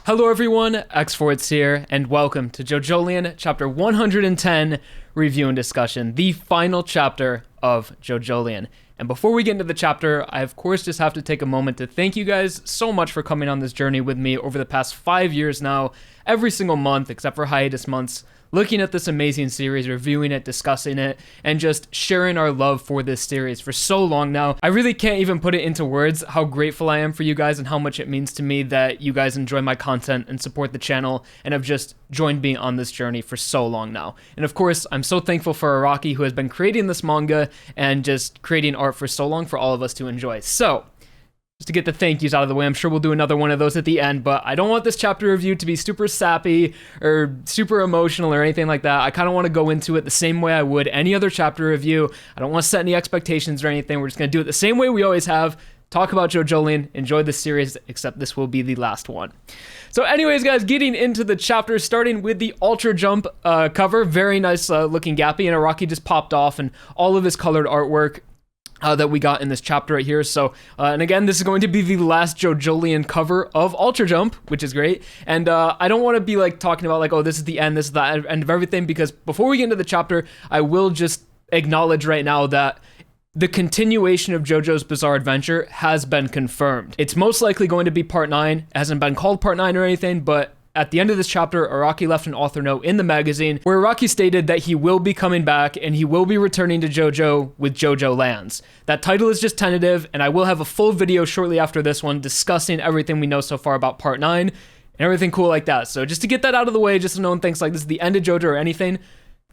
Hello everyone, X4it's here, and welcome to JoJolion chapter 110 review and discussion, the final chapter of JoJolion. And before we get into the chapter, I of course just have to take a moment to thank you guys so much for coming on this journey with me over the past 5 years now, every single month except for hiatus months, looking at this amazing series, reviewing it, discussing it, and just sharing our love for this series for so long now. I really can't even put it into words how grateful I am for you guys and how much it means to me that you guys enjoy my content and support the channel and have just joined me on this journey for so long now. And of course, I'm so thankful for Araki, who has been creating this manga and just creating art for so long for all of us to enjoy. So, just to get the thank yous out of the way, I'm sure we'll do another one of those at the end, but I don't want this chapter review to be super sappy or super emotional or anything like that. I kind of want to go into it the same way I would any other chapter review. I don't want to set any expectations or anything. We're just going to do it the same way we always have. Talk about JoJolion, enjoy the series, except this will be the last one. So anyways, guys, getting into the chapter, starting with the Ultra Jump cover. Very nice looking Gappy, and Araki just popped off, and all of his colored artwork that we got in this chapter right here. So, and again, this is going to be the last JoJolion cover of Ultra Jump, which is great. And I don't want to be like talking about like, oh, this is the end, this is the end of everything, because before we get into the chapter, I will just acknowledge right now that the continuation of JoJo's Bizarre Adventure has been confirmed. It's most likely going to be part 9. It hasn't been called part 9 or anything, but at the end of this chapter, Araki left an author note in the magazine where Araki stated that he will be coming back and he will be returning to JoJo with JoJoLands. That title is just tentative, and I will have a full video shortly after this one discussing everything we know so far about part 9 and everything cool like that. So just to get that out of the way, just so no one thinks like this is the end of JoJo or anything,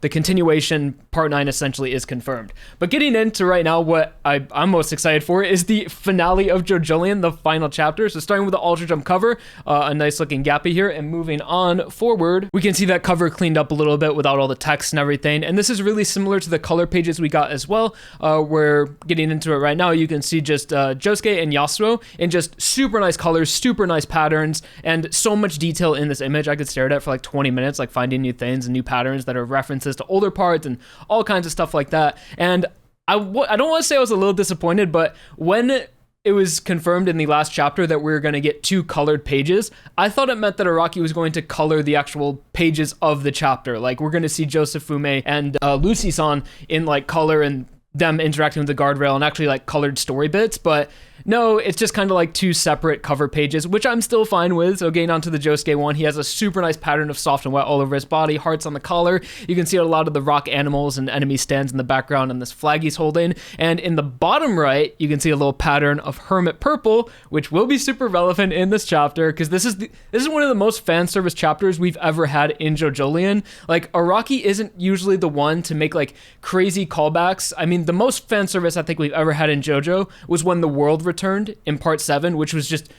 the continuation, part 9 essentially is confirmed. But getting into right now, what I'm most excited for is the finale of JoJolion, the final chapter. So starting with the Ultra Jump cover, a nice looking Gappy here, and moving on forward, we can see that cover cleaned up a little bit without all the text and everything. And this is really similar to the color pages we got as well. We're getting into it right now. You can see just Josuke and Yasuo in just super nice colors, super nice patterns, and so much detail in this image. I could stare at it for like 20 minutes, like finding new things and new patterns that are references to older parts and all kinds of stuff like that. And I don't want to say I was a little disappointed, but when it was confirmed in the last chapter that we were going to get 2 colored pages, I thought it meant that Araki was going to color the actual pages of the chapter. Like, we're going to see Joseph, Fumi, and Lucy-san in like color and them interacting with the guardrail and actually like colored story bits, but no, it's just kind of like 2 separate cover pages, which I'm still fine with. So getting onto the Josuke one, he has a super nice pattern of soft and wet all over his body, hearts on the collar. You can see a lot of the rock animals and enemy stands in the background and this flag he's holding. And in the bottom right, you can see a little pattern of hermit purple, which will be super relevant in this chapter, because this is one of the most fan service chapters we've ever had in JoJolion. Like, Araki isn't usually the one to make like crazy callbacks. I mean, the most fan service I think we've ever had in JoJo was when the world returned in part 7, which was just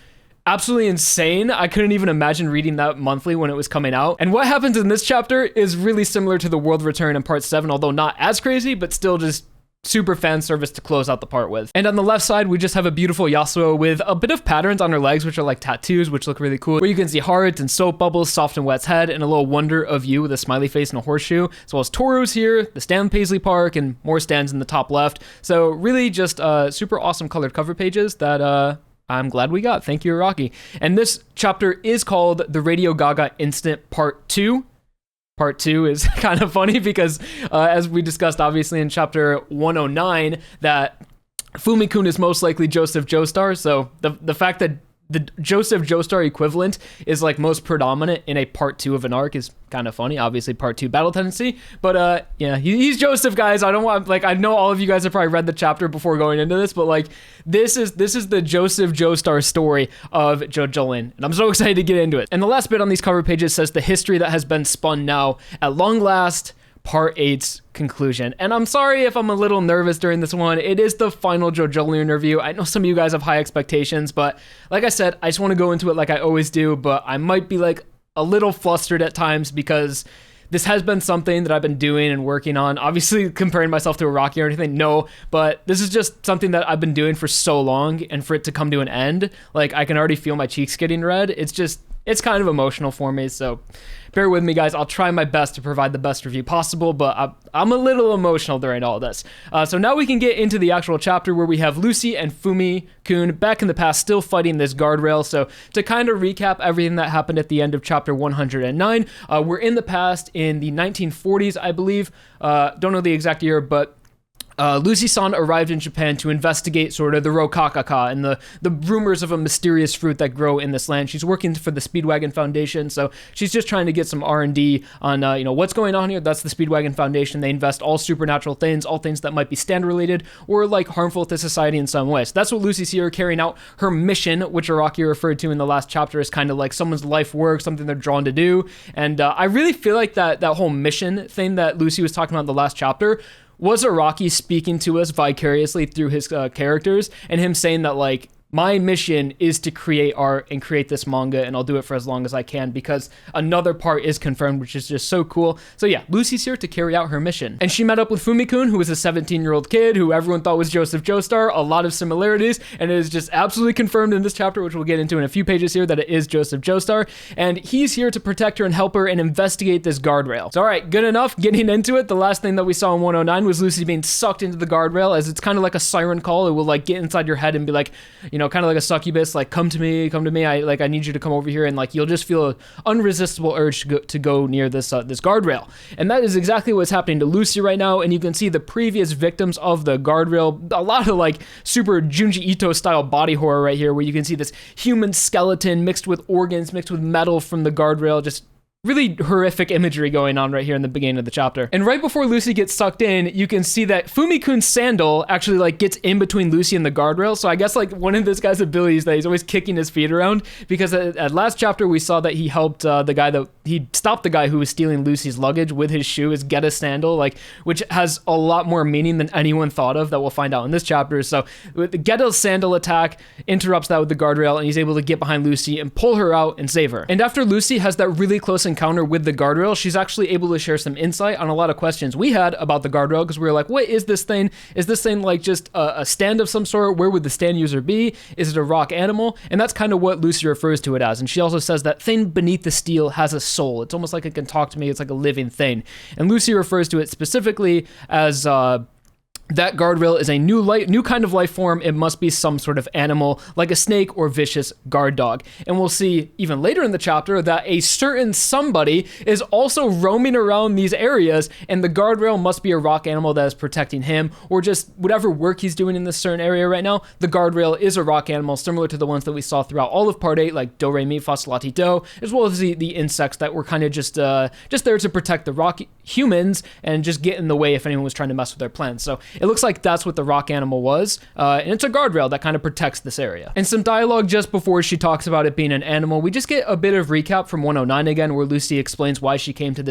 absolutely insane. I couldn't even imagine reading that monthly when it was coming out. And what happens in this chapter is really similar to the world return in part 7, although not as crazy, but still just super fan service to close out the part with. And on the left side, we just have a beautiful Yasuo with a bit of patterns on her legs, which are like tattoos, which look really cool, where you can see hearts and soap bubbles, soft and wet's head, and a little wonder of you with a smiley face and a horseshoe, as well as Toru's here, the stand Paisley Park, and more stands in the top left. So really just super awesome colored cover pages that I'm glad we got. Thank you, Araki. And this chapter is called The Radio Gaga Instant Part 2. Part 2 is kind of funny because, as we discussed obviously in chapter 109, that Fumi-kun is most likely Joseph Joestar, so the fact that the Joseph Joestar equivalent is like most predominant in a part 2 of an arc is kind of funny. Obviously part 2 battle tendency, but yeah, he's Joseph, guys. I don't want, like, I know all of you guys have probably read the chapter before going into this, but like this is the Joseph Joestar story of JoJolion, and I'm so excited to get into it. And the last bit on these cover pages says the history that has been spun now at long last, part 8's conclusion. And I'm sorry if I'm a little nervous during this one. It is the final JoJolion review. I know some of you guys have high expectations, but like I said, I just want to go into it like I always do, but I might be like a little flustered at times because this has been something that I've been doing and working on. Obviously, comparing myself to Araki or anything, no, but this is just something that I've been doing for so long, and for it to come to an end, like I can already feel my cheeks getting red. it's kind of emotional for me, so bear with me, guys. I'll try my best to provide the best review possible, but I'm a little emotional during all this. So now we can get into the actual chapter where we have Lucy and Fumi-kun back in the past still fighting this guardrail. So to kind of recap everything that happened at the end of chapter 109, we're in the past in the 1940s, I believe. Don't know the exact year, but Lucy-san arrived in Japan to investigate sort of the Rokakaka and the rumors of a mysterious fruit that grow in this land. She's working for the Speedwagon Foundation, so she's just trying to get some R&D on, what's going on here. That's the Speedwagon Foundation. They invest all supernatural things, all things that might be stand-related or, like, harmful to society in some way. So that's what Lucy's here, carrying out her mission, which Araki referred to in the last chapter as kind of like someone's life work, something they're drawn to do. And I really feel like that whole mission thing that Lucy was talking about in the last chapter was Araki speaking to us vicariously through his characters, and him saying that, like, my mission is to create art and create this manga, and I'll do it for as long as I can because another part is confirmed, which is just so cool. So yeah, Lucy's here to carry out her mission. And she met up with Fumi-kun, who is a 17-year-old kid who everyone thought was Joseph Joestar. A lot of similarities, and it is just absolutely confirmed in this chapter, which we'll get into in a few pages here, that it is Joseph Joestar. And he's here to protect her and help her and investigate this guardrail. So all right, good enough. Getting into it, the last thing that we saw in 109 was Lucy being sucked into the guardrail, as it's kind of like a siren call. It will, like, get inside your head and be like, kind of like a succubus, like, come to me, I need you to come over here, and, like, you'll just feel an unresistible urge to go near this guardrail. And that is exactly what's happening to Lucy right now, and you can see the previous victims of the guardrail, a lot of, like, super Junji Ito style body horror right here, where you can see this human skeleton mixed with organs, mixed with metal from the guardrail, just really horrific imagery going on right here in the beginning of the chapter. And right before Lucy gets sucked in, you can see that Fumi-kun's sandal actually, like, gets in between Lucy and the guardrail. So I guess, like, one of this guy's abilities that he's always kicking his feet around, because at last chapter we saw that he helped he stopped the guy who was stealing Lucy's luggage with his shoe, his get a sandal, like, which has a lot more meaning than anyone thought of, that we'll find out in this chapter. So the get a sandal attack interrupts that with the guardrail, and he's able to get behind Lucy and pull her out and save her. And after Lucy has that really close encounter with the guardrail, she's actually able to share some insight on a lot of questions we had about the guardrail, because we were like, what is this thing? Is this thing, like, just a stand of some sort? Where would the stand user be? Is it a rock animal? And that's kind of what Lucy refers to it as. And she also says that thing beneath the steel has a soul. It's almost like it can talk to me. It's like a living thing. And Lucy refers to it specifically as that guardrail is a new kind of life form. It must be some sort of animal, like a snake or vicious guard dog. And we'll see even later in the chapter that a certain somebody is also roaming around these areas, and the guardrail must be a rock animal that is protecting him, or just whatever work he's doing in this certain area right now. The guardrail is a rock animal, similar to the ones that we saw throughout all of Part 8, like Do Re Mi Fa Sol La Ti Do, as well as the insects that were kind of just there to protect the rock humans and just get in the way if anyone was trying to mess with their plans. So it looks like that's what the rock animal was, and it's a guardrail that kind of protects this area. And some dialogue just before she talks about it being an animal, we just get a bit of recap from 109 again, where Lucy explains why she came to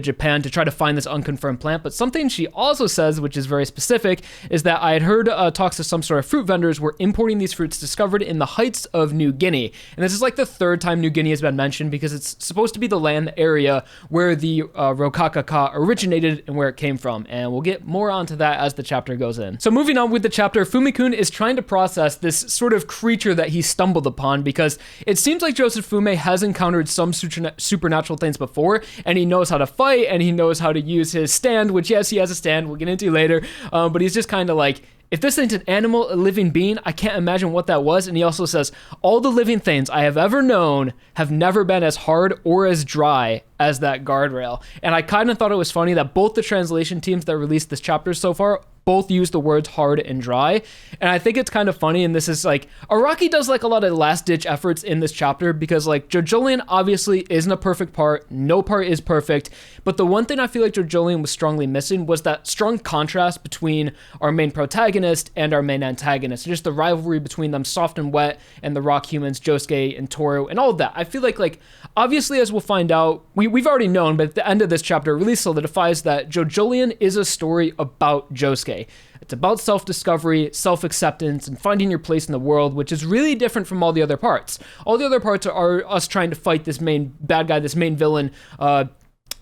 Japan to try to find this unconfirmed plant. But something she also says, which is very specific, is that I had heard talks to some sort of fruit vendors were importing these fruits discovered in the heights of New Guinea. And this is like the third time New Guinea has been mentioned, because it's supposed to be the land area where the Rokakaka originated and where it came from. And we'll get more onto that as the chapter goes in. So moving on with the chapter, Fumi-kun is trying to process this sort of creature that he stumbled upon, because it seems like Joseph Fume has encountered some supernatural things before, and he knows how to fight, and he knows how to use his stand, which, yes, he has a stand, we'll get into later, but he's just kind of like, if this ain't an animal, a living being, I can't imagine what that was. And he also says, all the living things I have ever known have never been as hard or as dry as that guardrail. And I kind of thought it was funny that both the translation teams that released this chapter so far both use the words hard and dry. And I think it's kind of funny, and this is like, Araki does like a lot of last-ditch efforts in this chapter, because like JoJolion obviously isn't a perfect part, no part is perfect, but the one thing I feel like JoJolion was strongly missing was that strong contrast between our main protagonist and our main antagonist, just the rivalry between them, soft and wet, and the rock humans, Josuke and Toru, and all of that. I feel like obviously, as we'll find out, we've already known, but at the end of this chapter, it really solidifies that JoJolion is a story about Josuke. It's about self-discovery, self-acceptance, and finding your place in the world, which is really different from all the other parts. All the other parts are us trying to fight this main bad guy, this main villain,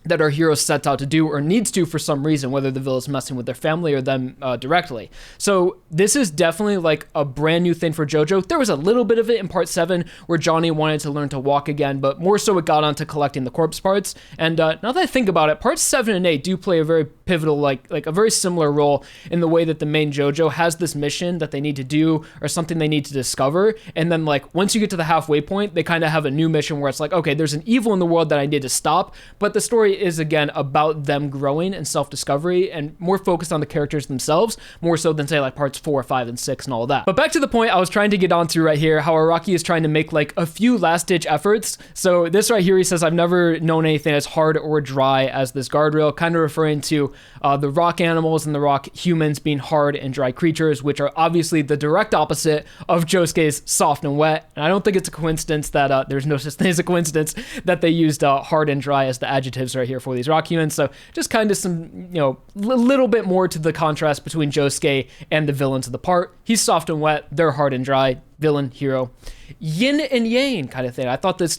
that our hero sets out to do or needs to for some reason, whether the villain's messing with their family or them directly. So this is definitely like a brand new thing for JoJo. There was a little bit of it in part 7 where Johnny wanted to learn to walk again, but more so it got onto collecting the corpse parts. And now that I think about it, parts 7 and 8 do play a very pivotal, like a very similar role in the way that the main JoJo has this mission that they need to do or something they need to discover. And then like once you get to the halfway point, they kind of have a new mission where it's like, okay, there's an evil in the world that I need to stop, but the story is again about them growing and self-discovery and more focused on the characters themselves, more so than say like parts 4, 5, and 6 and all that. But back to the point I was trying to get onto right here, how Araki is trying to make like a few last-ditch efforts. So this right here, he says, I've never known anything as hard or dry as this guardrail, kind of referring to the rock animals and the rock humans being hard and dry creatures, which are obviously the direct opposite of Josuke's soft and wet. And I don't think it's a coincidence that there's no such thing as a coincidence that they used hard and dry as the adjectives right here for these rock humans. So just kind of some, little bit more to the contrast between Josuke and the villains of the part. He's soft and wet, they're hard and dry. Villain, hero, yin and yang kind of thing. I thought this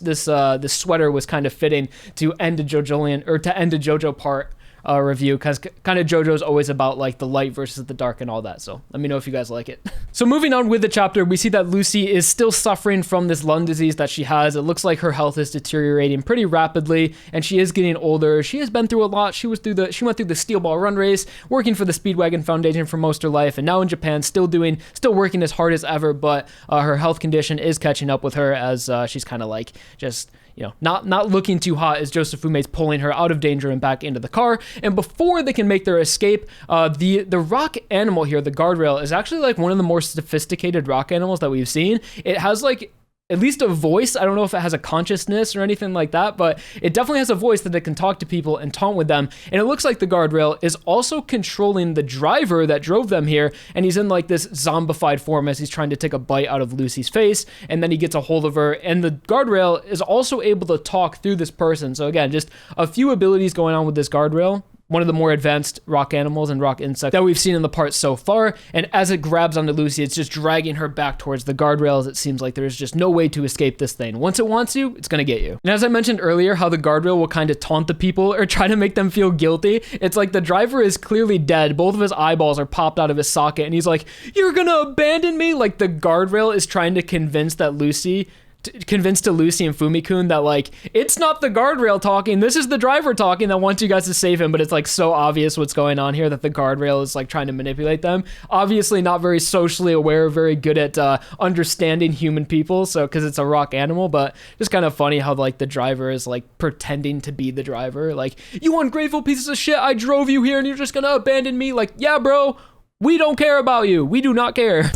sweater was kind of fitting to end a JoJolion or to end a JoJo part review, because kind of JoJo's always about like the light versus the dark and all that. So let me know if you guys like it. So moving on with the chapter, we see that Lucy is still suffering from this lung disease that she has. It looks like her health is deteriorating pretty rapidly, and she is getting older. She has been through a lot. She went through the steel ball run race, working for the Speedwagon Foundation for most of her life, and now in Japan, still working as hard as ever. But her health condition is catching up with her as she's kind of like just not looking too hot as Josefume's pulling her out of danger and back into the car. And before they can make their escape, the rock animal here, the guardrail, is actually like one of the more sophisticated rock animals that we've seen. It has like at least a voice. I don't know if it has a consciousness or anything like that, but it definitely has a voice that it can talk to people and taunt with them. And it looks like the guardrail is also controlling the driver that drove them here, and he's in like this zombified form as he's trying to take a bite out of Lucy's face, and then he gets a hold of her, and the guardrail is also able to talk through this person. So again, just a few abilities going on with this guardrail. One of the more advanced rock animals and rock insects that we've seen in the parts so far. And as it grabs onto Lucy, it's just dragging her back towards the guardrails. It seems like there's just no way to escape this thing. Once it wants you, it's going to get you. And as I mentioned earlier, how the guardrail will kind of taunt the people or try to make them feel guilty. It's like the driver is clearly dead. Both of his eyeballs are popped out of his socket. And he's like, "You're going to abandon me?" Like the guardrail is trying to convince to Lucy and Fumi-kun that like it's not the guardrail talking, this is the driver talking that wants you guys to save him. But it's like so obvious what's going on here that the guardrail is like trying to manipulate them. Obviously not very socially aware, very good at understanding human people, so because it's a rock animal. But just kind of funny how like the driver is like pretending to be the driver, like, "You ungrateful pieces of shit, I drove you here and you're just gonna abandon me." Like, yeah bro, we don't care about you, we do not care.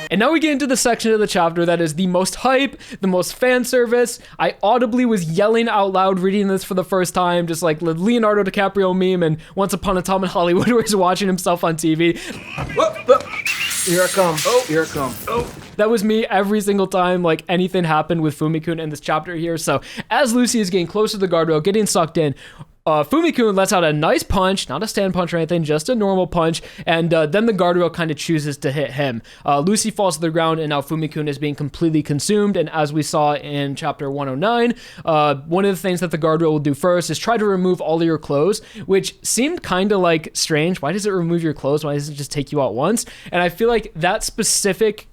And now we get into the section of the chapter that is the most hype, the most fan service. I audibly was yelling out loud reading this for the first time, just like the Leonardo DiCaprio meme and Once Upon a Time in Hollywood where he's watching himself on TV. Here I come. Oh, here I come. Oh. That was me every single time like anything happened with Fumi-kun in this chapter here. So as Lucy is getting closer to the guardrail, getting sucked in, Fumi-kun lets out a nice punch, not a stand punch or anything, just a normal punch, and then the guardrail kind of chooses to hit him. Lucy falls to the ground, and now Fumi-kun is being completely consumed, and as we saw in chapter 109, one of the things that the guardrail will do first is try to remove all of your clothes, which seemed kind of like strange. Why does it remove your clothes? Why doesn't it just take you out once? And I feel like that specific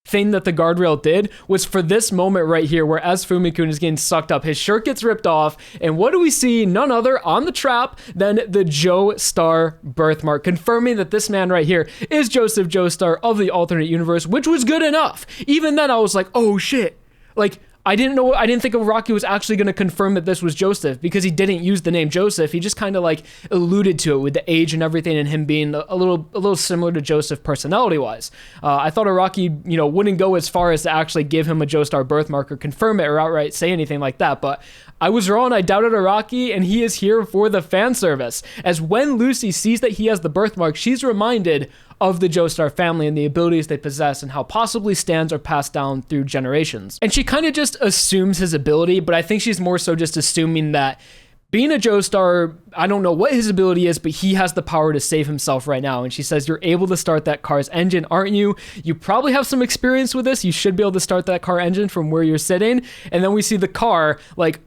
thing that the guardrail did was for this moment right here where as Fumi-kun is getting sucked up, his shirt gets ripped off, and what do we see? None other on the trap than the Joestar birthmark, confirming that this man right here is Joseph Joestar of the alternate universe, which was good enough. Even then I was like, oh shit, like I didn't think Araki was actually going to confirm that this was Joseph, because he didn't use the name Joseph. He just kind of like alluded to it with the age and everything, and him being a little similar to Joseph personality wise. I thought Araki, wouldn't go as far as to actually give him a Joestar birthmark or confirm it or outright say anything like that. But I was wrong. I doubted Araki, and he is here for the fan service. As when Lucy sees that he has the birthmark, she's reminded of the Joestar family and the abilities they possess and how possibly stands are passed down through generations. And she kind of just assumes his ability, but I think she's more so just assuming that being a Joestar, I don't know what his ability is, but he has the power to save himself right now. And she says, "You're able to start that car's engine, aren't you? You probably have some experience with this. You should be able to start that car engine from where you're sitting." And then we see the car like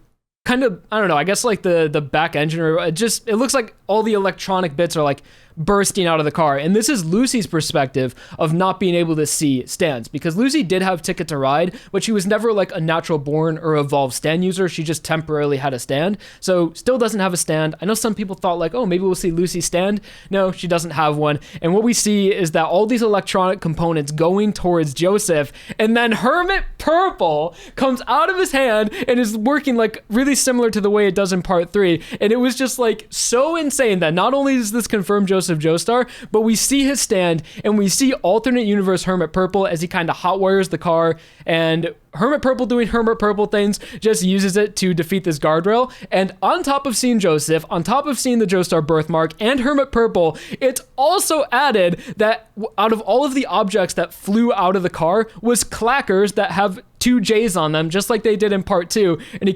kind of, I don't know, I guess like the back engine, or it looks like all the electronic bits are like bursting out of the car. And this is Lucy's perspective of not being able to see stands, because Lucy did have Ticket to Ride, but she was never like a natural born or evolved stand user. She just temporarily had a stand. So still doesn't have a stand. I know some people thought like, oh, maybe we'll see Lucy stand. No, she doesn't have one. And what we see is that all these electronic components going towards Joseph, and then Hermit Purple comes out of his hand and is working like really similar to the way it does in part 3. And it was just like so insane that not only does this confirm Joseph Joestar, but we see his stand and we see alternate universe Hermit Purple as he kind of hotwires the car, and Hermit Purple doing Hermit Purple things just uses it to defeat this guardrail. And on top of seeing Joseph, on top of seeing the Joestar birthmark and Hermit Purple, it's also added that out of all of the objects that flew out of the car was clackers that have 2 J's on them, just like they did in part 2. And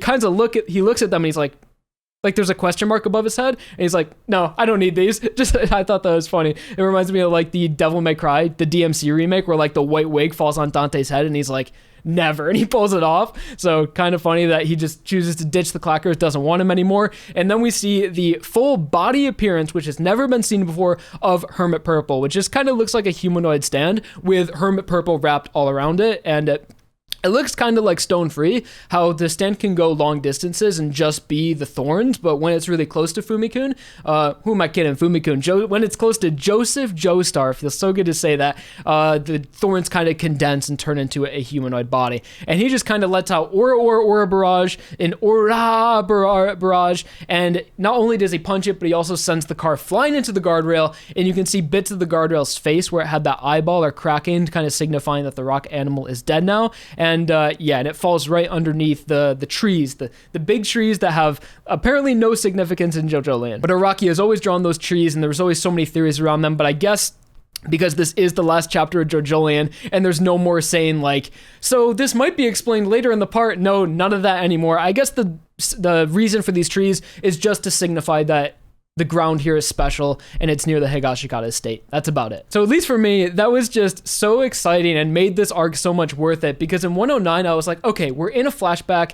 he looks at them and he's like there's a question mark above his head, and he's like, no, I don't need these. Just, I thought that was funny. It reminds me of like the Devil May Cry, the DMC remake, where like the white wig falls on Dante's head and he's like, never, and he pulls it off. So kind of funny that he just chooses to ditch the clackers, doesn't want him anymore. And then we see the full body appearance, which has never been seen before, of Hermit Purple, which just kind of looks like a humanoid stand with Hermit Purple wrapped all around it. And it looks kind of like Stone Free, how the stand can go long distances and just be the thorns, but when it's really close to Fumi-kun, who am I kidding, Fumi-kun, when it's close to Joseph Joestar, feels so good to say that, the thorns kind of condense and turn into a humanoid body. And he just kind of lets out Aura Barrage, and Aura Barrage, and not only does he punch it, but he also sends the car flying into the guardrail, and you can see bits of the guardrail's face where it had that eyeball are cracking, kind of signifying that the rock animal is dead now. And it falls right underneath the trees, the big trees that have apparently no significance in JoJolion. But Araki has always drawn those trees, and there was always so many theories around them. But I guess because this is the last chapter of JoJolion, and there's no more saying like, so this might be explained later in the part. No, none of that anymore. I guess the reason for these trees is just to signify that the ground here is special and it's near the Higashikata estate. That's about it. So at least for me, that was just so exciting and made this arc so much worth it, because in 109, I was like, okay, we're in a flashback,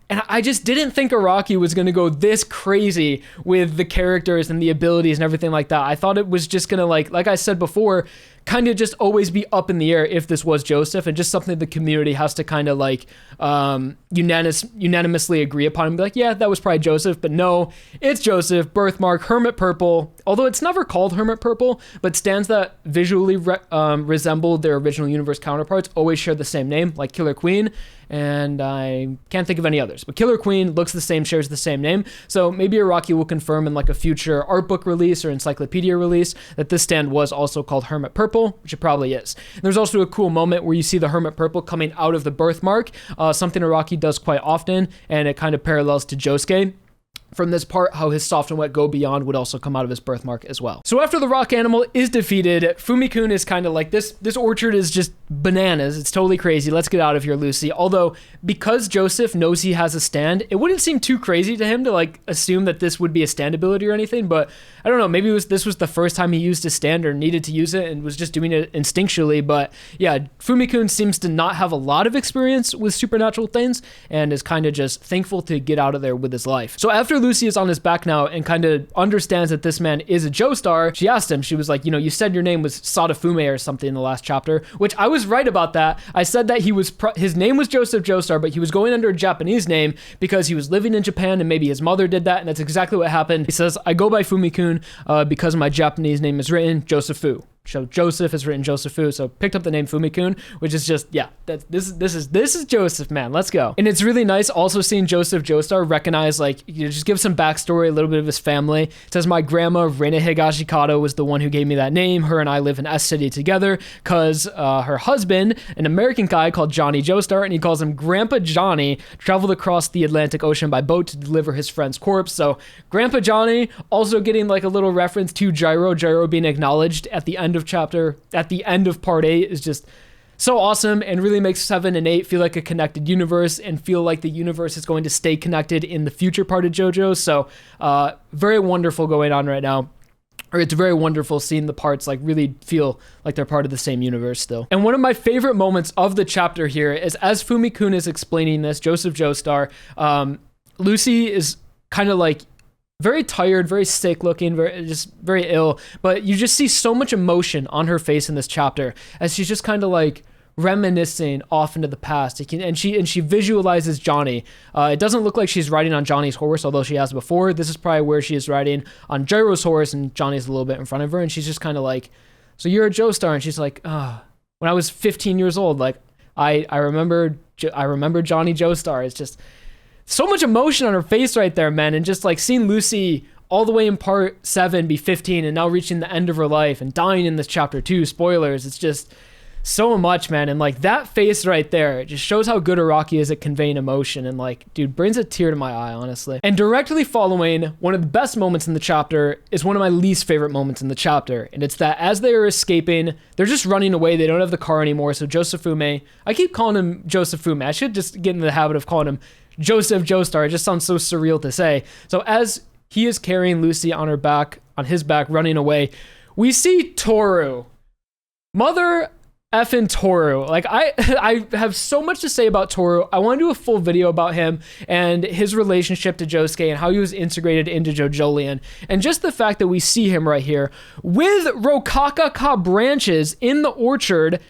and I just didn't think Araki was going to go this crazy with the characters and the abilities and everything like that. I thought it was just going to, like I said before, kind of just always be up in the air if this was Joseph, and just something the community has to kind of like unanimously agree upon and be like, yeah, that was probably Joseph. But no, it's Joseph, birthmark, Hermit Purple, although it's never called Hermit Purple, but stands that visually resemble their original universe counterparts always share the same name, like Killer Queen, and I can't think of any others, but Killer Queen looks the same, shares the same name. So maybe Araki will confirm in like a future art book release or encyclopedia release that this stand was also called Hermit Purple, which it probably is. And there's also a cool moment where you see the Hermit Purple coming out of the birthmark, something Araki does quite often, and it kind of parallels to Josuke from this part, how his soft and wet go beyond would also come out of his birthmark as well. So after the rock animal is defeated, Fumi-kun is kind of like, this orchard is just bananas. It's totally crazy. Let's get out of here, Lucy. Although, because Joseph knows he has a stand, it wouldn't seem too crazy to him to like assume that this would be a stand ability or anything, but I don't know, maybe this was the first time he used his stand or needed to use it and was just doing it instinctually. But yeah, Fumi-kun seems to not have a lot of experience with supernatural things and is kind of just thankful to get out of there with his life. So after Lucy is on his back now and kind of understands that this man is a Joestar, she asked him, she was like, you said your name was Sadafume or something in the last chapter, which I was right about that. I said that his name was Joseph Joestar, but he was going under a Japanese name because he was living in Japan and maybe his mother did that, and that's exactly what happened. He says, I go by Fumi-kun because my Japanese name is written Joseph-fu. So Joseph is written Joseph-fu, so picked up the name Fumi-kun, which is just, yeah, this is Joseph, man, let's go. And it's really nice also seeing Joseph Joestar recognize, like, just give some backstory, a little bit of his family. It says, my grandma, Reina Higashikata, was the one who gave me that name. Her and I live in S City together because her husband, an American guy called Johnny Joestar, and he calls him Grandpa Johnny, traveled across the Atlantic Ocean by boat to deliver his friend's corpse. So Grandpa Johnny also getting like a little reference to Gyro being acknowledged at the end of part 8 is just so awesome and really makes 7 and 8 feel like a connected universe and feel like the universe is going to stay connected in the future part of JoJo. So very wonderful going on right now. Or it's very wonderful seeing the parts like really feel like they're part of the same universe still. And one of my favorite moments of the chapter here is as Fumi-kun is explaining this, Joseph Joestar, Lucy is kind of like very tired, very sick looking, very ill, but you just see so much emotion on her face in this chapter as she's just kind of like reminiscing off into the past. And she visualizes Johnny. It doesn't look like she's riding on Johnny's horse, although she has before. This is probably where she is riding on Gyro's horse, and Johnny's a little bit in front of her, and she's just kind of like, so you're a Joestar? And she's like, when I was 15 years old, like I remember Johnny Joestar. It's just so much emotion on her face right there, man. And just like seeing Lucy all the way in part 7 be 15 and now reaching the end of her life and dying in this chapter 2, spoilers, it's just so much, man. And like that face right there, it just shows how good Araki is at conveying emotion, and like, dude, brings a tear to my eye, honestly. And directly following one of the best moments in the chapter is one of my least favorite moments in the chapter, and it's that as they are escaping, they're just running away. They don't have the car anymore, so Joseph-Fume, I keep calling him Joseph-Fume, I should just get into the habit of calling him Joseph Joestar. It just sounds so surreal to say. So as he is carrying Lucy on his back, running away, we see Toru. Mother effing Toru. Like, I have so much to say about Toru. I want to do a full video about him and his relationship to Josuke and how he was integrated into JoJolion. And just the fact that we see him right here with Rokakaka branches in the orchard,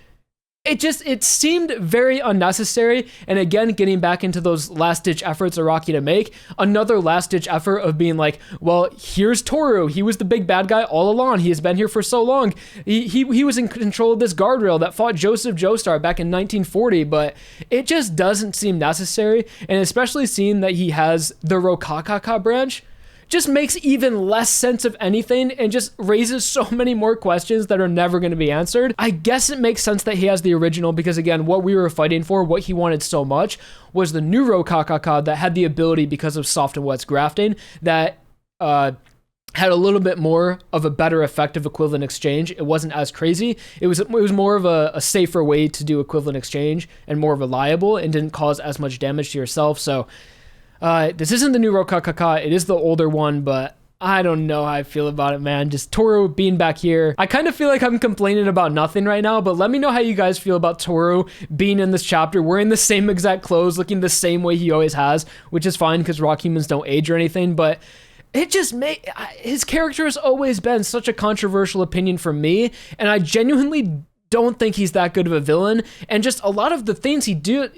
it seemed very unnecessary. And again, getting back into those last-ditch efforts Araki to make, another last-ditch effort of being like, well, here's Toru. He was the big bad guy all along. He has been here for so long. He was in control of this guardrail that fought Joseph Joestar back in 1940, but it just doesn't seem necessary. And especially seeing that he has the Rokakaka branch just makes even less sense of anything and just raises so many more questions that are never going to be answered. I guess it makes sense that he has the original because, again, what we were fighting for, what he wanted so much, was the new Rokakaka that had the ability, because of soft and wet's grafting, that had a little bit more of a better effective equivalent exchange. It wasn't as crazy. It was more of a safer way to do equivalent exchange and more reliable and didn't cause as much damage to yourself. So this isn't the new Rokakaka, it is the older one, but I don't know how I feel about it, man. Just Toru being back here. I kind of feel like I'm complaining about nothing right now, but let me know how you guys feel about Toru being in this chapter, wearing the same exact clothes, looking the same way he always has, which is fine because rock humans don't age or anything, but it just his character has always been such a controversial opinion for me, and I genuinely don't think he's that good of a villain, and just a lot of the things he does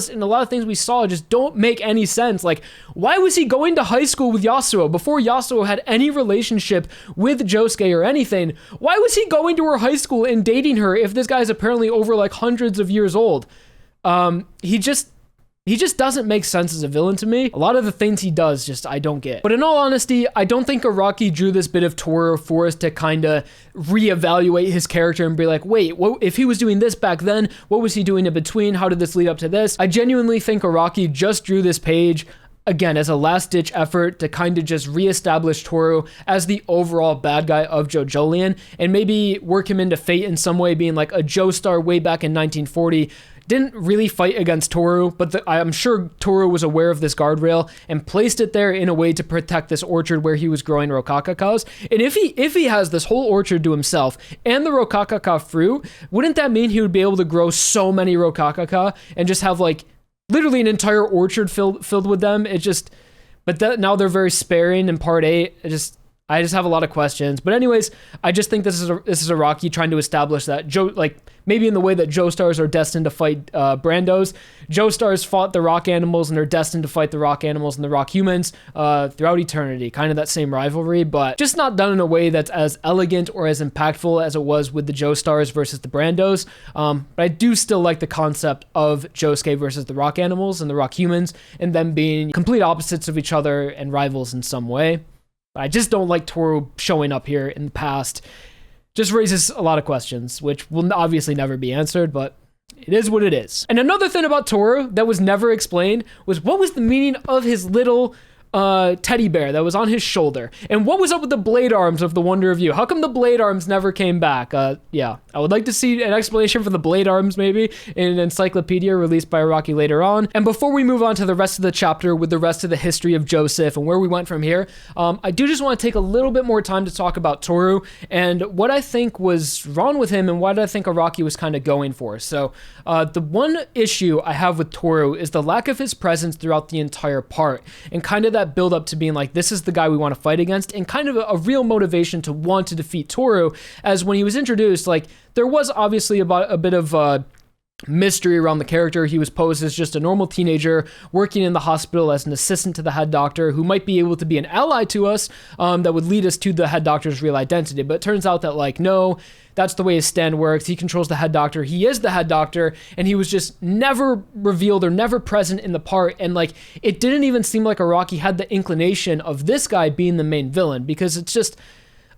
and a lot of things we saw just don't make any sense. Like, why was he going to high school with Yasuo before Yasuo had any relationship with Josuke or anything? Why was he going to her high school and dating her if this guy's apparently over like hundreds of years old? He just doesn't make sense as a villain to me. A lot of the things he does, just I don't get. But in all honesty, I don't think Araki drew this bit of Toru for us to kind of reevaluate his character and be like, wait, if he was doing this back then, what was he doing in between? How did this lead up to this? I genuinely think Araki just drew this page, again, as a last-ditch effort to kind of just reestablish Toru as the overall bad guy of JoJolion and maybe work him into fate in some way, being like a Joestar way back in 1940. Didn't really fight against Toru, but I'm sure Toru was aware of this guardrail and placed it there in a way to protect this orchard where he was growing Rokakakas. And if he has this whole orchard to himself and the Rokakaka fruit, wouldn't that mean he would be able to grow so many Rokakaka and just have like literally an entire orchard filled with them? Now they're very sparing in part 8. I just have a lot of questions. But anyways, I just think this is Araki trying to establish that maybe in the way that Joestars are destined to fight Brandos, Joestars fought the rock animals and are destined to fight the rock animals and the rock humans throughout eternity. Kind of that same rivalry, but just not done in a way that's as elegant or as impactful as it was with the Joestars versus the Brandos. But I do still like the concept of Josuke versus the rock animals and the rock humans and them being complete opposites of each other and rivals in some way. I just don't like Toru showing up here in the past. Just raises a lot of questions, which will obviously never be answered, but it is what it is. And another thing about Toru that was never explained was what was the meaning of his little teddy bear that was on his shoulder. And what was up with the blade arms of the Wonder Review? How come the blade arms never came back? Yeah, I would like to see an explanation for the blade arms maybe in an encyclopedia released by Araki later on. And before we move on to the rest of the chapter with the rest of the history of Joseph and where we went from here, I do just want to take a little bit more time to talk about Toru and what I think was wrong with him and what I think Araki was kind of going for. So the one issue I have with Toru is the lack of his presence throughout the entire part, and kind of that build up to being like, this is the guy we want to fight against, and kind of a real motivation to want to defeat Toru. As when he was introduced, like, there was obviously about a bit of mystery around the character. He was posed as just a normal teenager working in the hospital as an assistant to the head doctor who might be able to be an ally to us, that would lead us to the head doctor's real identity. But it turns out that, like, no, that's the way his stand works. He controls the head doctor. He is the head doctor, and he was just never revealed or never present in the part. And, like, it didn't even seem like Araki had the inclination of this guy being the main villain, because it's just,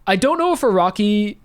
I don't know if Araki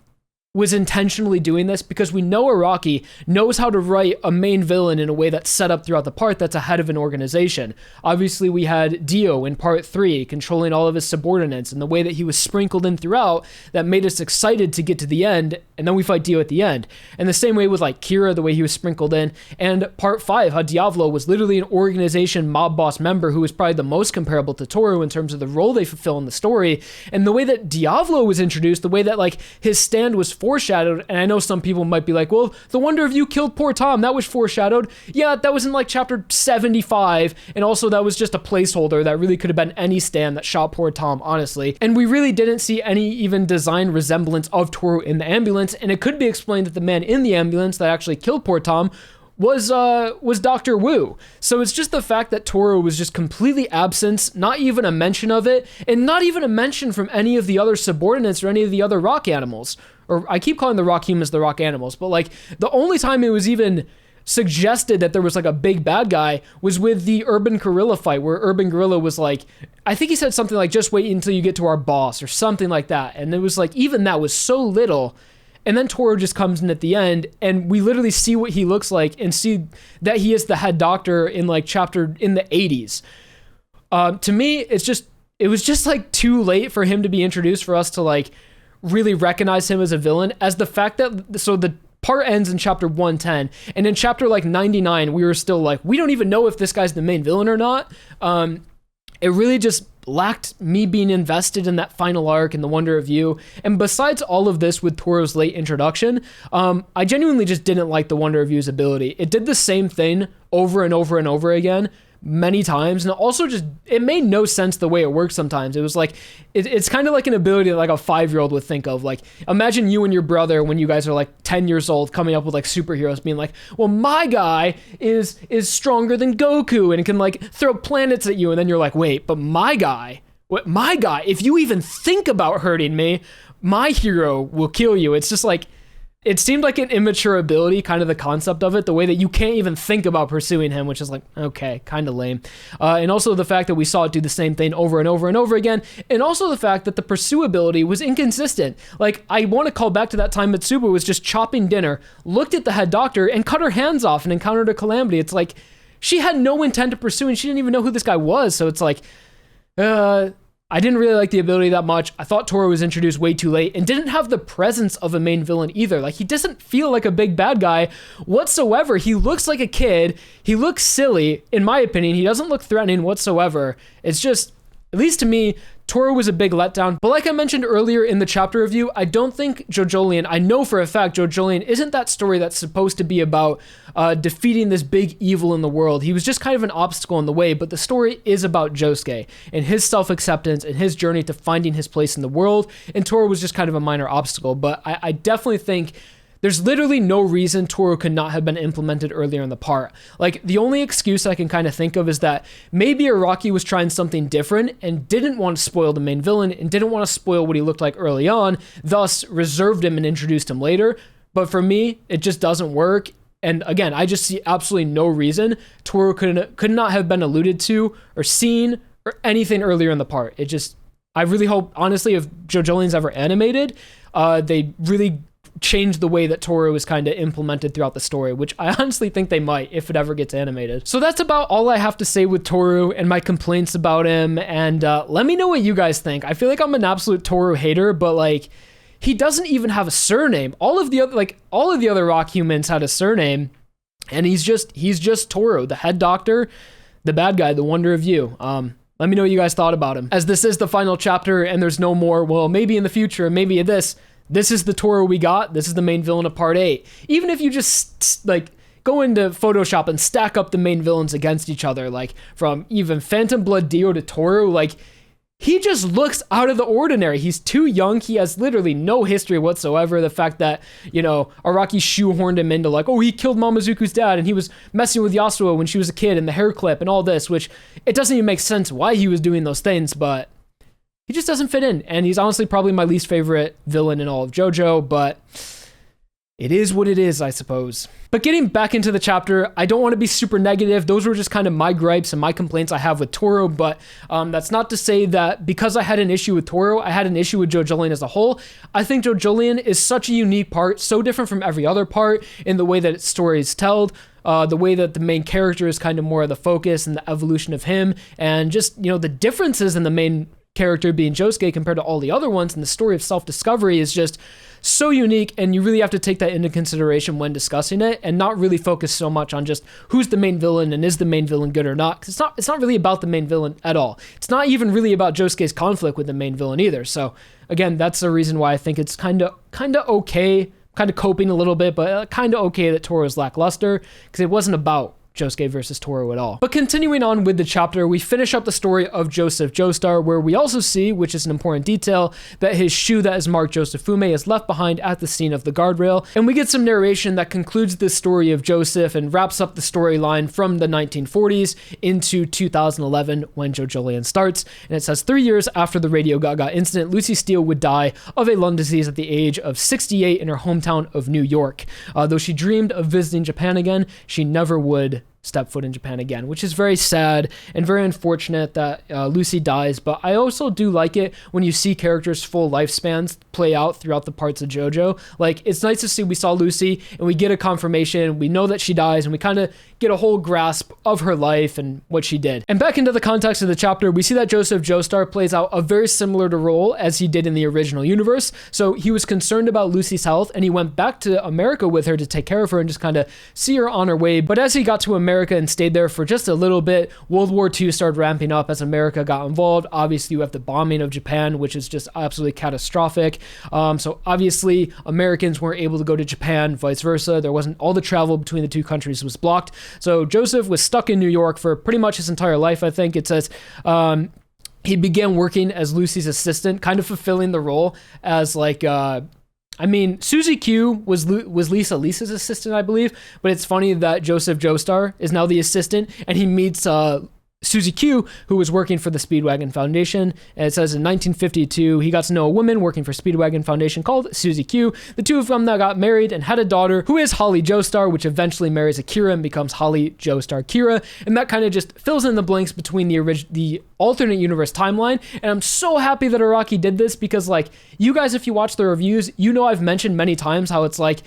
was intentionally doing this, because we know Araki knows how to write a main villain in a way that's set up throughout the part that's ahead of an organization. Obviously, we had Dio in part 3 controlling all of his subordinates, and the way that he was sprinkled in throughout that made us excited to get to the end, and then we fight Dio at the end. And the same way with, like, Kira, the way he was sprinkled in, and part 5, how Diavolo was literally an organization mob boss member who was probably the most comparable to Toru in terms of the role they fulfill in the story. And the way that Diavolo was introduced, the way that, like, his stand was foreshadowed, and I know some people might be like, well, the Wonder of You killed poor Tom, that was foreshadowed. Yeah, that was in, like, chapter 75, and also that was just a placeholder that really could have been any stand that shot poor Tom, honestly. And we really didn't see any even design resemblance of Toru in the ambulance, and it could be explained that the man in the ambulance that actually killed poor Tom was Dr. Wu. So it's just the fact that Toru was just completely absent, not even a mention of it, and not even a mention from any of the other subordinates or any of the other rock animals. Or I keep calling the rock humans the rock animals, but, like, the only time it was even suggested that there was, like, a big bad guy was with the Urban Gorilla fight, where Urban Gorilla was like, I think he said something like, just wait until you get to our boss or something like that. And it was like, even that was so little. And then Toru just comes in at the end, and we literally see what he looks like and see that he is the head doctor in, like, chapter in the 80s. To me, it was just like too late for him to be introduced for us to, like, really recognize him as a villain. As the fact that, so the part ends in chapter 110, and in chapter, like, 99, we were still like, we don't even know if this guy's the main villain or not. It really just lacked me being invested in that final arc and the Wonder of You. And besides all of this with Toru's late introduction, I genuinely just didn't like the Wonder of You's ability. It did the same thing over and over and over again many times, and also just, it made no sense the way it worked sometimes. It was like, it's kind of like an ability that, like, a 5-year-old would think of. Like, imagine you and your brother, when you guys are, like, 10 years old, coming up with, like, superheroes, being like, well, my guy is stronger than Goku and can, like, throw planets at you, and then you're like, wait, but my guy, if you even think about hurting me, my hero will kill you. It's just like, it seemed like an immature ability, kind of the concept of it, the way that you can't even think about pursuing him, which is like, okay, kind of lame. And also the fact that we saw it do the same thing over and over and over again. And also the fact that the pursue ability was inconsistent. Like, I want to call back to that time Mitsuba was just chopping dinner, looked at the head doctor, and cut her hands off and encountered a calamity. It's like, she had no intent to pursue, and she didn't even know who this guy was. So it's like, I didn't really like the ability that much. I thought Toru was introduced way too late and didn't have the presence of a main villain either. Like, he doesn't feel like a big bad guy whatsoever. He looks like a kid. He looks silly, in my opinion. He doesn't look threatening whatsoever. It's just, at least to me, Toru was a big letdown. But like I mentioned earlier in the chapter review, I don't think JoJolion, I know for a fact JoJolion isn't that story that's supposed to be about defeating this big evil in the world. He was just kind of an obstacle in the way, but the story is about Josuke and his self-acceptance and his journey to finding his place in the world, and Toru was just kind of a minor obstacle. But I definitely think there's literally no reason Toru could not have been implemented earlier in the part. Like, the only excuse I can kind of think of is that maybe Araki was trying something different and didn't want to spoil the main villain and didn't want to spoil what he looked like early on, thus reserved him and introduced him later. But for me, it just doesn't work. And again, I just see absolutely no reason Toru could not have been alluded to or seen or anything earlier in the part. It just, I really hope, honestly, if JoJolion's ever animated, they really change the way that Toru is kind of implemented throughout the story, which I honestly think they might if it ever gets animated. So that's about all I have to say with Toru and my complaints about him. And let me know what you guys think. I feel like I'm an absolute Toru hater, but like, he doesn't even have a surname. All of the other rock humans had a surname, and he's just Toru, the head doctor, the bad guy, the wonder of you. Let me know what you guys thought about him. As this is the final chapter and there's no more, well, maybe in the future, maybe this is the Toru we got. This is the main villain of part 8. Even if you just like go into Photoshop and stack up the main villains against each other, like from even Phantom Blood Dio to Toru, like he just looks out of the ordinary. He's too young. He has literally no history whatsoever. The fact that, Araki shoehorned him into like, oh, he killed Mamazuku's dad and he was messing with Yasuo when she was a kid and the hair clip and all this, which it doesn't even make sense why he was doing those things, but he just doesn't fit in. And he's honestly probably my least favorite villain in all of JoJo, but it is what it is, I suppose. But getting back into the chapter, I don't want to be super negative. Those were just kind of my gripes and my complaints I have with Toru, but that's not to say that because I had an issue with Toru, I had an issue with JoJolion as a whole. I think JoJolion is such a unique part, so different from every other part in the way that its story is told, the way that the main character is kind of more of the focus and the evolution of him, and just, the differences in the main character being Josuke compared to all the other ones, and the story of self-discovery is just so unique, and you really have to take that into consideration when discussing it and not really focus so much on just who's the main villain and is the main villain good or not, because it's not really about the main villain at all. It's not even really about Josuke's conflict with the main villain either. So again, that's the reason why I think it's kind of okay, kind of coping a little bit, but kind of okay that Toru is lackluster, because it wasn't about Josuke versus Toru at all. But continuing on with the chapter, we finish up the story of Joseph Joestar, where we also see, which is an important detail, that his shoe that is marked Joseph Fumi is left behind at the scene of the guardrail. And we get some narration that concludes the story of Joseph and wraps up the storyline from the 1940s into 2011 when JoJolion starts. And it says 3 years after the Radio Gaga incident, Lucy Steele would die of a lung disease at the age of 68 in her hometown of New York. Though she dreamed of visiting Japan again, she never would step foot in Japan again, which is very sad and very unfortunate that Lucy dies. But I also do like it when you see characters' full lifespans play out throughout the parts of JoJo. Like, it's nice to see we saw Lucy and we get a confirmation, we know that she dies, and we kind of get a whole grasp of her life and what she did. And back into the context of the chapter, we see that Joseph Joestar plays out a very similar to role as he did in the original universe. So he was concerned about Lucy's health and he went back to America with her to take care of her and just kind of see her on her way. But as he got to America and stayed there for just a little bit, World War II started ramping up as America got involved. Obviously, you have the bombing of Japan, which is just absolutely catastrophic. So obviously, Americans weren't able to go to Japan, vice versa. There wasn't, all the travel between the two countries was blocked. So Joseph was stuck in New York for pretty much his entire life, I think. It says he began working as Lucy's assistant, kind of fulfilling the role as like... Suzy Q was Lisa's assistant, I believe, but it's funny that Joseph Joestar is now the assistant, and he meets Suzy Q, who was working for the Speedwagon Foundation. And it says in 1952, he got to know a woman working for Speedwagon Foundation called Suzy Q. The two of them now got married and had a daughter who is Holly Joestar, which eventually marries Akira and becomes Holly Joestar Kira. And that kind of just fills in the blanks between the alternate universe timeline. And I'm so happy that Araki did this because, like, you guys, if you watch the reviews, you know I've mentioned many times how it's like,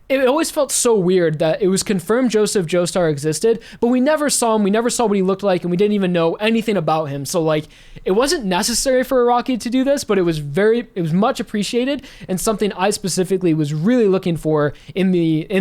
it always felt so weird that it was confirmed Joseph Joestar existed, but we never saw him, we never saw what he looked like, and we didn't even know anything about him. So, like, it wasn't necessary for Araki to do this, but it was much appreciated, and something I specifically was really looking for in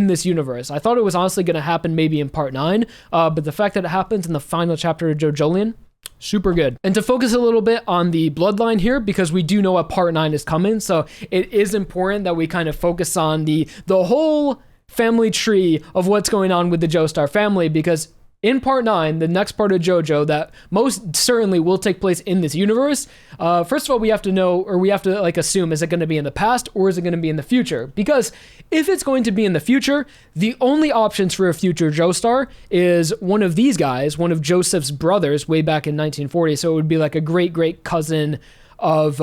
this universe. I thought it was honestly going to happen maybe in part 9, but the fact that it happens in the final chapter of JoJolion, super good. And to focus a little bit on the bloodline here, because we do know a part 9 is coming, so it is important that we kind of focus on the whole family tree of what's going on with the Joestar family, because in part 9, the next part of JoJo that most certainly will take place in this universe, first of all, we have to know, or we have to like assume, is it going to be in the past or is it going to be in the future? Because if it's going to be in the future, the only options for a future Joestar is one of these guys, one of Joseph's brothers way back in 1940. So it would be like a great cousin of,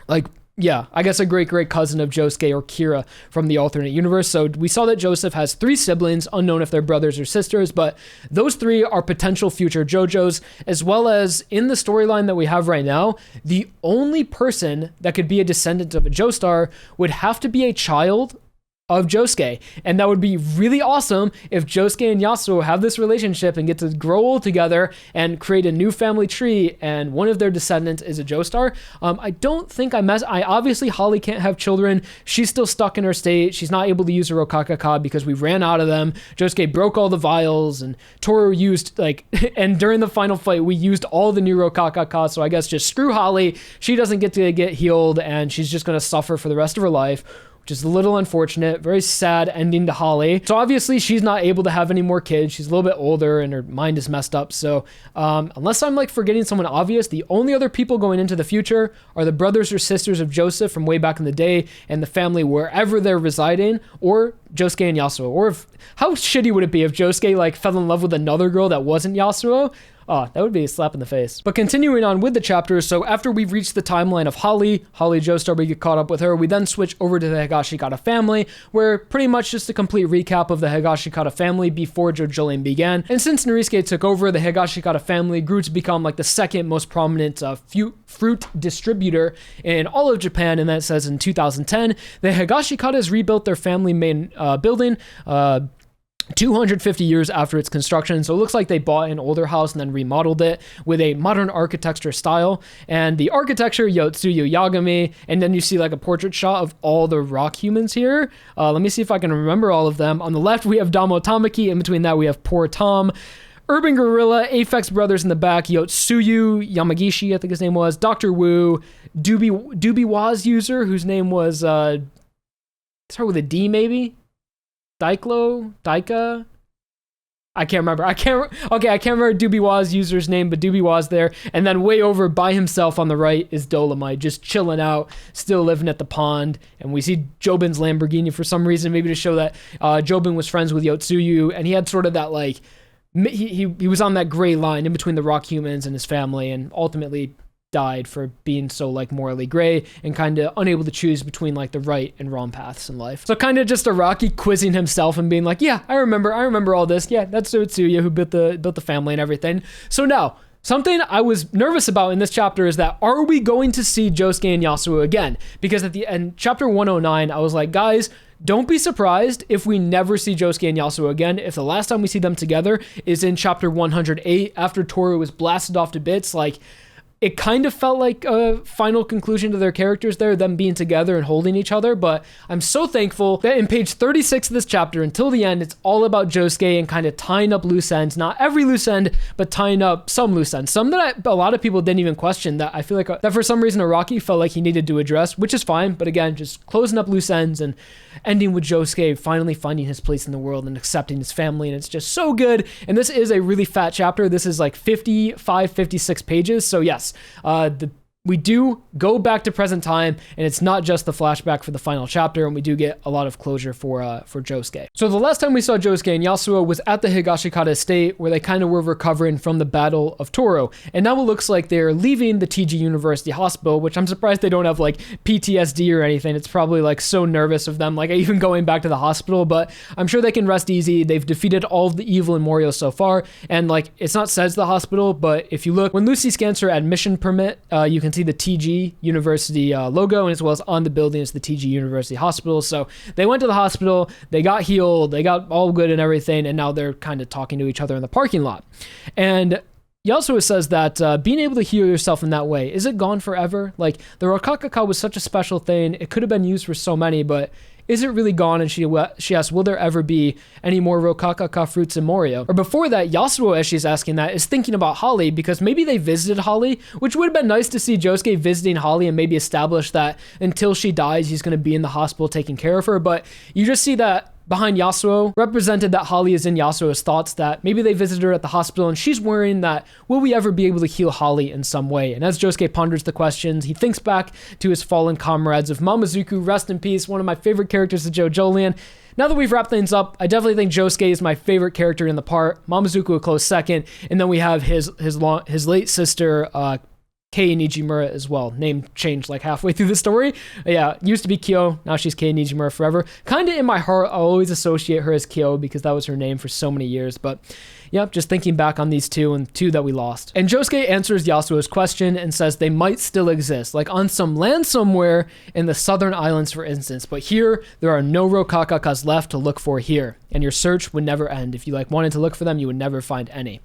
like Yeah, I guess a great cousin of Josuke or Kira from the alternate universe. So we saw that Joseph has 3 siblings, unknown if they're brothers or sisters, but those 3 are potential future JoJos, as well as in the storyline that we have right now, the only person that could be a descendant of a Joestar would have to be a child of Josuke, and that would be really awesome if Josuke and Yasuo have this relationship and get to grow old together and create a new family tree, and one of their descendants is a Joestar. I don't think obviously Holly can't have children. She's still stuck in her state. She's not able to use her Rokakaka because we ran out of them. Josuke broke all the vials, and Toru used and during the final fight we used all the new Rokakaka, so I guess just screw Holly. She doesn't get to get healed, and she's just going to suffer for the rest of her life, which is a little unfortunate. Very sad ending to Holly. So obviously she's not able to have any more kids. She's a little bit older and her mind is messed up. So unless I'm forgetting someone obvious, the only other people going into the future are the brothers or sisters of Joseph from way back in the day and the family wherever they're residing, or Josuke and Yasuo. Or how shitty would it be if Josuke fell in love with another girl that wasn't Yasuo? Oh, that would be a slap in the face. But continuing on with the chapters, so after we've reached the timeline of Holly Joestar, we get caught up with her, we then switch over to the Higashikata family, where pretty much just a complete recap of the Higashikata family before JoJolion began. And since Norisuke took over, the Higashikata family grew to become the second most prominent fruit distributor in all of Japan, and that says in 2010, the Higashikatas rebuilt their family main building, 250 years after its construction. So it looks like they bought an older house and then remodeled it with a modern architecture style. And the architecture, Yotsuyu Yagami, and then you see a portrait shot of all the rock humans here. Let me see if I can remember all of them. On the left, we have Damo Tamaki. In between that, we have Poor Tom, Urban Gorilla, Aphex Brothers in the back, Yotsuyu Yamagishi, I think his name was, Dr. Wu, Doobie Waz user, whose name was, start with a D maybe? Daika? I can't remember. I can't remember Doobie Waz user's name, but Doobie Waz there. And then way over by himself on the right is Dolomite, just chilling out, still living at the pond. And we see Jobin's Lamborghini for some reason, maybe to show that Jobin was friends with Yotsuyu, and he had sort of that he was on that gray line in between the rock humans and his family, and ultimately died for being so morally gray and kind of unable to choose between the right and wrong paths in life. So kind of just a Rocky quizzing himself and being yeah, I remember all this. Yeah, that's Yotsuya who built the family and everything. So now, something I was nervous about in this chapter is that, are we going to see Josuke and Yasuo again? Because at the end, chapter 109, I was guys, don't be surprised if we never see Josuke and Yasuo again. If the last time we see them together is in chapter 108 after Toru was blasted off to bits, it kind of felt like a final conclusion to their characters there, them being together and holding each other. But I'm so thankful that in page 36 of this chapter until the end, it's all about Josuke and kind of tying up loose ends. Not every loose end, but tying up some loose ends. Some that a lot of people didn't even question, that I feel that for some reason Araki felt like he needed to address, which is fine. But again, just closing up loose ends and ending with Josuke finally finding his place in the world and accepting his family. And it's just so good. And this is a really fat chapter. This is 55, 56 pages. So yes, we do go back to present time, and it's not just the flashback for the final chapter, and we do get a lot of closure for Josuke. So the last time we saw Josuke and Yasuo was at the Higashikata estate, where they kind of were recovering from the Battle of Toru, and now it looks like they're leaving the TG University Hospital, which I'm surprised they don't have PTSD or anything. It's probably so nervous of them even going back to the hospital, but I'm sure they can rest easy. They've defeated all of the evil in Morioh so far, and it's not says the hospital, but if you look, when Lucy scans her admission permit, you can see the TG University logo, and as well as on the building is the TG University Hospital. So they went to the hospital, they got healed, they got all good and everything, and now they're kind of talking to each other in the parking lot. And he also says that being able to heal yourself in that way, is it gone forever? The Rokakaka was such a special thing. It could have been used for so many, but is it really gone? And she asks, will there ever be any more Rokakaka fruits in Morioh? Or before that, Yasuo, as she's asking that, is thinking about Holly, because maybe they visited Holly, which would have been nice to see Josuke visiting Holly and maybe establish that until she dies, he's going to be in the hospital taking care of her. But you just see that behind Yasuo, represented that Holly is in Yasuo's thoughts, that maybe they visited her at the hospital and she's worrying that, will we ever be able to heal Holly in some way? And as Josuke ponders the questions, he thinks back to his fallen comrades of Mamazuku, rest in peace, one of my favorite characters of JoJolion. Now that we've wrapped things up, I definitely think Josuke is my favorite character in the part, Mamazuku a close second, and then we have his late sister, Kei Nijimura as well. Name changed like halfway through the story. Yeah, used to be Kyo, now she's Kei Nijimura forever. Kind of in my heart, I'll always associate her as Kyo because that was her name for so many years. But yep, just thinking back on these two and two that we lost. And Josuke answers Yasuo's question and says they might still exist, like on some land somewhere in the southern islands, for instance. But here, there are no Rokakakas left to look for here, and your search would never end. If you like wanted to look for them, you would never find any.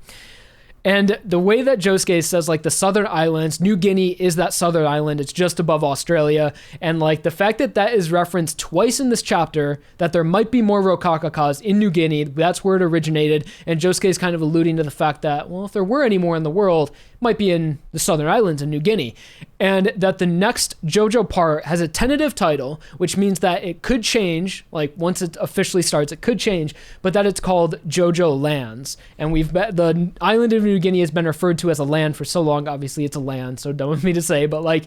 And the way that Josuke says, like, the southern islands, New Guinea is that southern island. It's just above Australia. And, like, the fact that that is referenced twice in this chapter, that there might be more Rokakakas in New Guinea, that's where it originated. And Josuke is kind of alluding to the fact that, well, if there were any more in the world, it might be in the southern islands in New Guinea. And that the next JoJo part has a tentative title, which means that it could change, like, once it officially starts, it could change, but that it's called JoJoLands. And the island of New Guinea has been referred to as a land for so long. Obviously, it's a land, so dumb of me to say, but, like,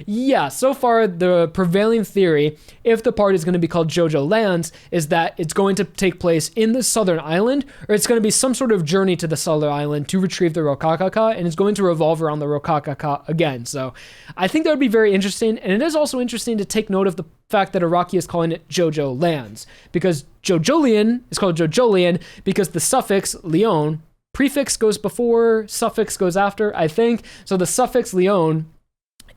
yeah, so far, the prevailing theory, if the part is going to be called JoJoLands, is that it's going to take place in the southern island, or it's going to be some sort of journey to the southern island to retrieve the Rokakaka, and it's going to revolve around the Rokakaka again. So I think that would be very interesting, and it is also interesting to take note of the fact that Araki is calling it JoJoLands, because JoJolion is called JoJolion because the suffix Leon, prefix goes before, suffix goes after, I think. So the suffix Leon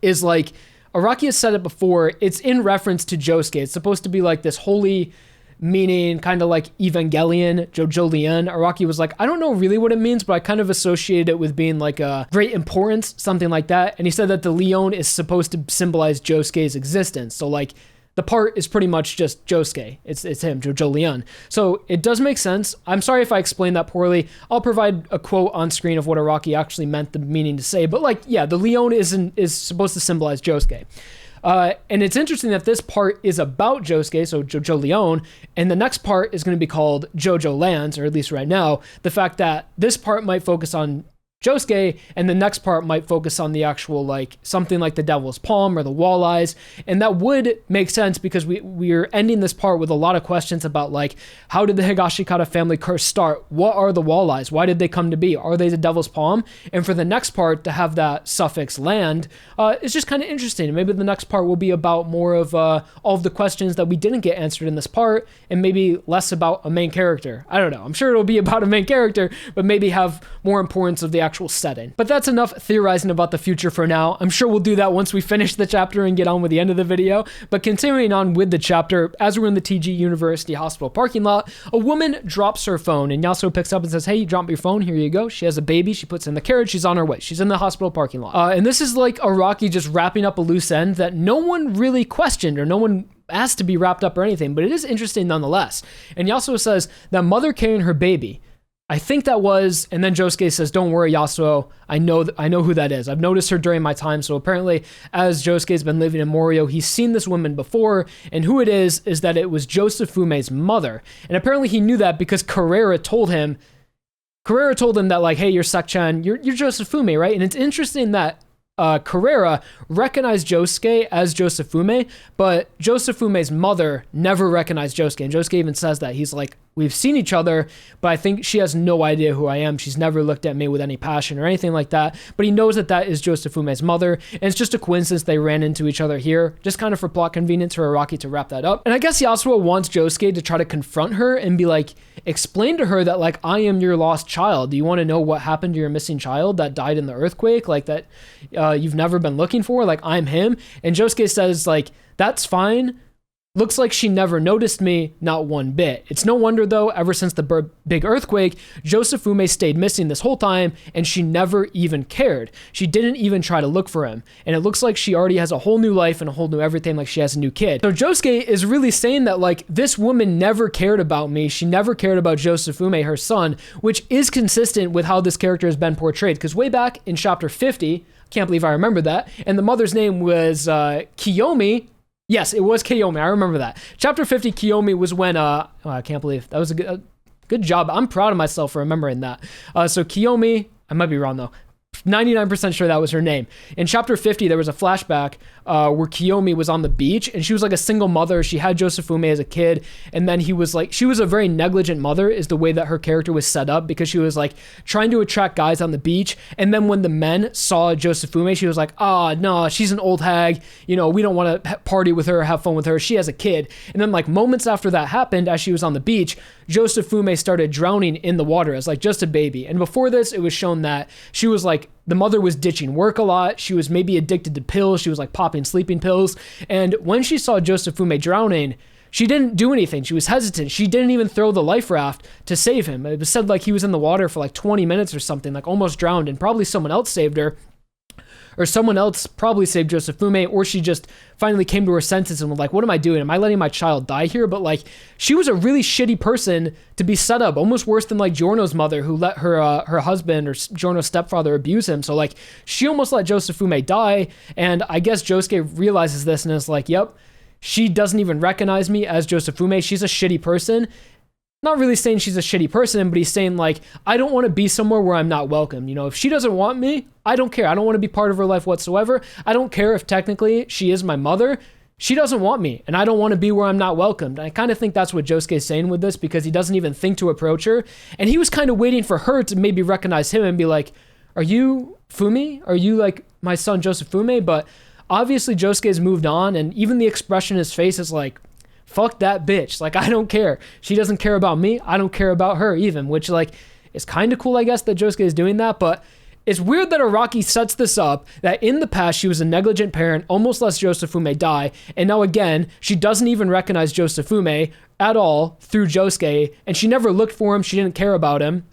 is like, Araki has said it before, it's in reference to Josuke. It's supposed to be like this holy meaning, kind of like Evangelion, JoJolion. Araki was like, I don't know really what it means, but I kind of associated it with being like a great importance, something like that. And he said that the Leon is supposed to symbolize Josuke's existence. So like, the part is pretty much just Josuke. It's him, JoJolion. So it does make sense. I'm sorry if I explained that poorly. I'll provide a quote on screen of what Araki actually meant the meaning to say. But like, yeah, the Leon is supposed to symbolize Josuke. And it's interesting that this part is about Josuke, so JoJolion, and the next part is going to be called JoJoLands, or at least right now. The fact that this part might focus on Josuke, and the next part might focus on the actual, like, something like the Devil's Palm or the Walleyes, and that would make sense because we're ending this part with a lot of questions about, like, how did the Higashikata family curse start? What are the Walleyes? Why did they come to be? Are they the Devil's Palm? And for the next part to have that suffix land is just kind of interesting. And maybe the next part will be about more of all of the questions that we didn't get answered in this part, and maybe less about a main character. I don't know. I'm sure it'll be about a main character, but maybe have more importance of the actual setting. But that's enough theorizing about the future for now. I'm sure we'll do that once we finish the chapter and get on with the end of the video. But continuing on with the chapter, as we're in the TG University Hospital parking lot, a woman drops her phone, and Yasuo picks up and says, hey, you dropped your phone, here you go. She has a baby, she puts it in the carriage, she's on her way. She's in the hospital parking lot. And this is like Araki just wrapping up a loose end that no one really questioned, or no one asked to be wrapped up or anything, but it is interesting nonetheless. And Yasuo says that mother carrying her baby, I think that was, and then Josuke says, don't worry, Yasuo, I know who that is. I've noticed her during my time. So apparently, as Josuke's been living in Morioh, he's seen this woman before, and who it is that it was Josefume's mother. And apparently he knew that because Carrera told him that, like, hey, you're Sekchan, you're Josefume, right? And it's interesting that Carrera recognized Josuke as Josefume, but Josefume's mother never recognized Josuke. And Josuke even says that. He's like, we've seen each other, but I think she has no idea who I am. She's never looked at me with any passion or anything like that. But he knows that that is Josefume's mother. And it's just a coincidence they ran into each other here, just kind of for plot convenience for Araki to wrap that up. And I guess Yasuo wants Josuke to try to confront her and be like, explain to her that, like, I am your lost child. Do you want to know what happened to your missing child that died in the earthquake? Like, that you've never been looking for? Like, I'm him. And Josuke says, like, that's fine. Looks like she never noticed me, not one bit. It's no wonder, though, ever since the big earthquake, Josefume stayed missing this whole time, and she never even cared. She didn't even try to look for him. And it looks like she already has a whole new life and a whole new everything, like she has a new kid. So Josuke is really saying that, like, this woman never cared about me. She never cared about Josefume, her son, which is consistent with how this character has been portrayed. Because way back in chapter 50, can't believe I remember that, and the mother's name was Kiyomi. Yes, it was Kiyomi. I remember that. Chapter 50, Kiyomi was when, I can't believe, that was a good job. I'm proud of myself for remembering that. So Kiyomi, I might be wrong though. 99% sure that was her name. In chapter 50, there was a flashback where Kiyomi was on the beach, and she was like a single mother. She had Josufume as a kid, and then he was like, she was a very negligent mother is the way that her character was set up, because she was like trying to attract guys on the beach, and then when the men saw Josufume, she was like, no, she's an old hag, we don't want to party with her, have fun with her, she has a kid. And then like moments after that happened, as she was on the beach, Josufume started drowning in the water as like just a baby. And before this, it was shown that she was like, the mother was ditching work a lot. She was maybe addicted to pills. She was like popping sleeping pills. And when she saw Josufume drowning, she didn't do anything. She was hesitant. She didn't even throw the life raft to save him. It was said like he was in the water for like 20 minutes or something, like almost drowned, and probably someone else saved her. Or someone else probably saved Josufume, or she just finally came to her senses and was like, what am I doing? Am I letting my child die here? But like, she was a really shitty person to be set up, almost worse than like Giorno's mother, who let her husband or Giorno's stepfather abuse him. So like, she almost let Josufume die. And I guess Josuke realizes this and is like, yep, she doesn't even recognize me as Josufume. She's a shitty person. Not really saying she's a shitty person, but he's saying like, I don't want to be somewhere where I'm not welcome. If she doesn't want me, I don't care. I don't want to be part of her life whatsoever. I don't care if technically she is my mother. She doesn't want me, and I don't want to be where I'm not welcomed. I kind of think that's what Josuke is saying with this, because he doesn't even think to approach her. And he was kind of waiting for her to maybe recognize him and be like, are you Fumi? Are you like my son Josufume? But obviously Josuke has moved on, and even the expression in his face is like, fuck that bitch. Like, I don't care. She doesn't care about me. I don't care about her even, which like is kind of cool, I guess, that Josuke is doing that. But it's weird that Araki sets this up, that in the past she was a negligent parent, almost lets Josufume die, and now again, she doesn't even recognize Josufume at all through Josuke, and she never looked for him. She didn't care about him.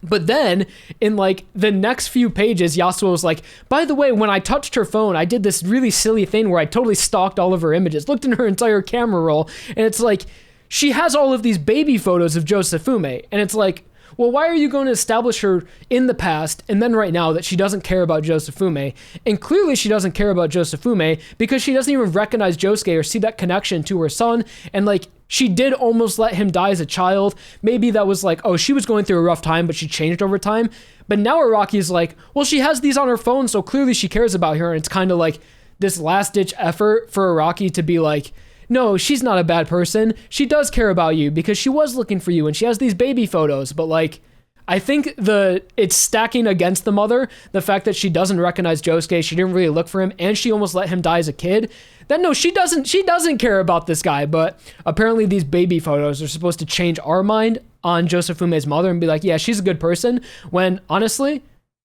But then, in like the next few pages, Yasuo was like, by the way, when I touched her phone, I did this really silly thing where I totally stalked all of her images, looked in her entire camera roll, and it's like, she has all of these baby photos of Josufume, and it's like, well, why are you going to establish her in the past and then right now that she doesn't care about Josufume? And clearly she doesn't care about Josufume because she doesn't even recognize Josuke or see that connection to her son. And like, she did almost let him die as a child. Maybe that was like, oh, she was going through a rough time, but she changed over time. But now Araki's like, well, she has these on her phone, so clearly she cares about her. And it's kind of like this last-ditch effort for Araki to be like, no, she's not a bad person. She does care about you because she was looking for you and she has these baby photos. But like, I think it's stacking against the mother, the fact that she doesn't recognize Josuke, she didn't really look for him, and she almost let him die as a kid. Then no, she doesn't care about this guy. But apparently these baby photos are supposed to change our mind on Josufume's mother and be like, yeah, she's a good person, when honestly,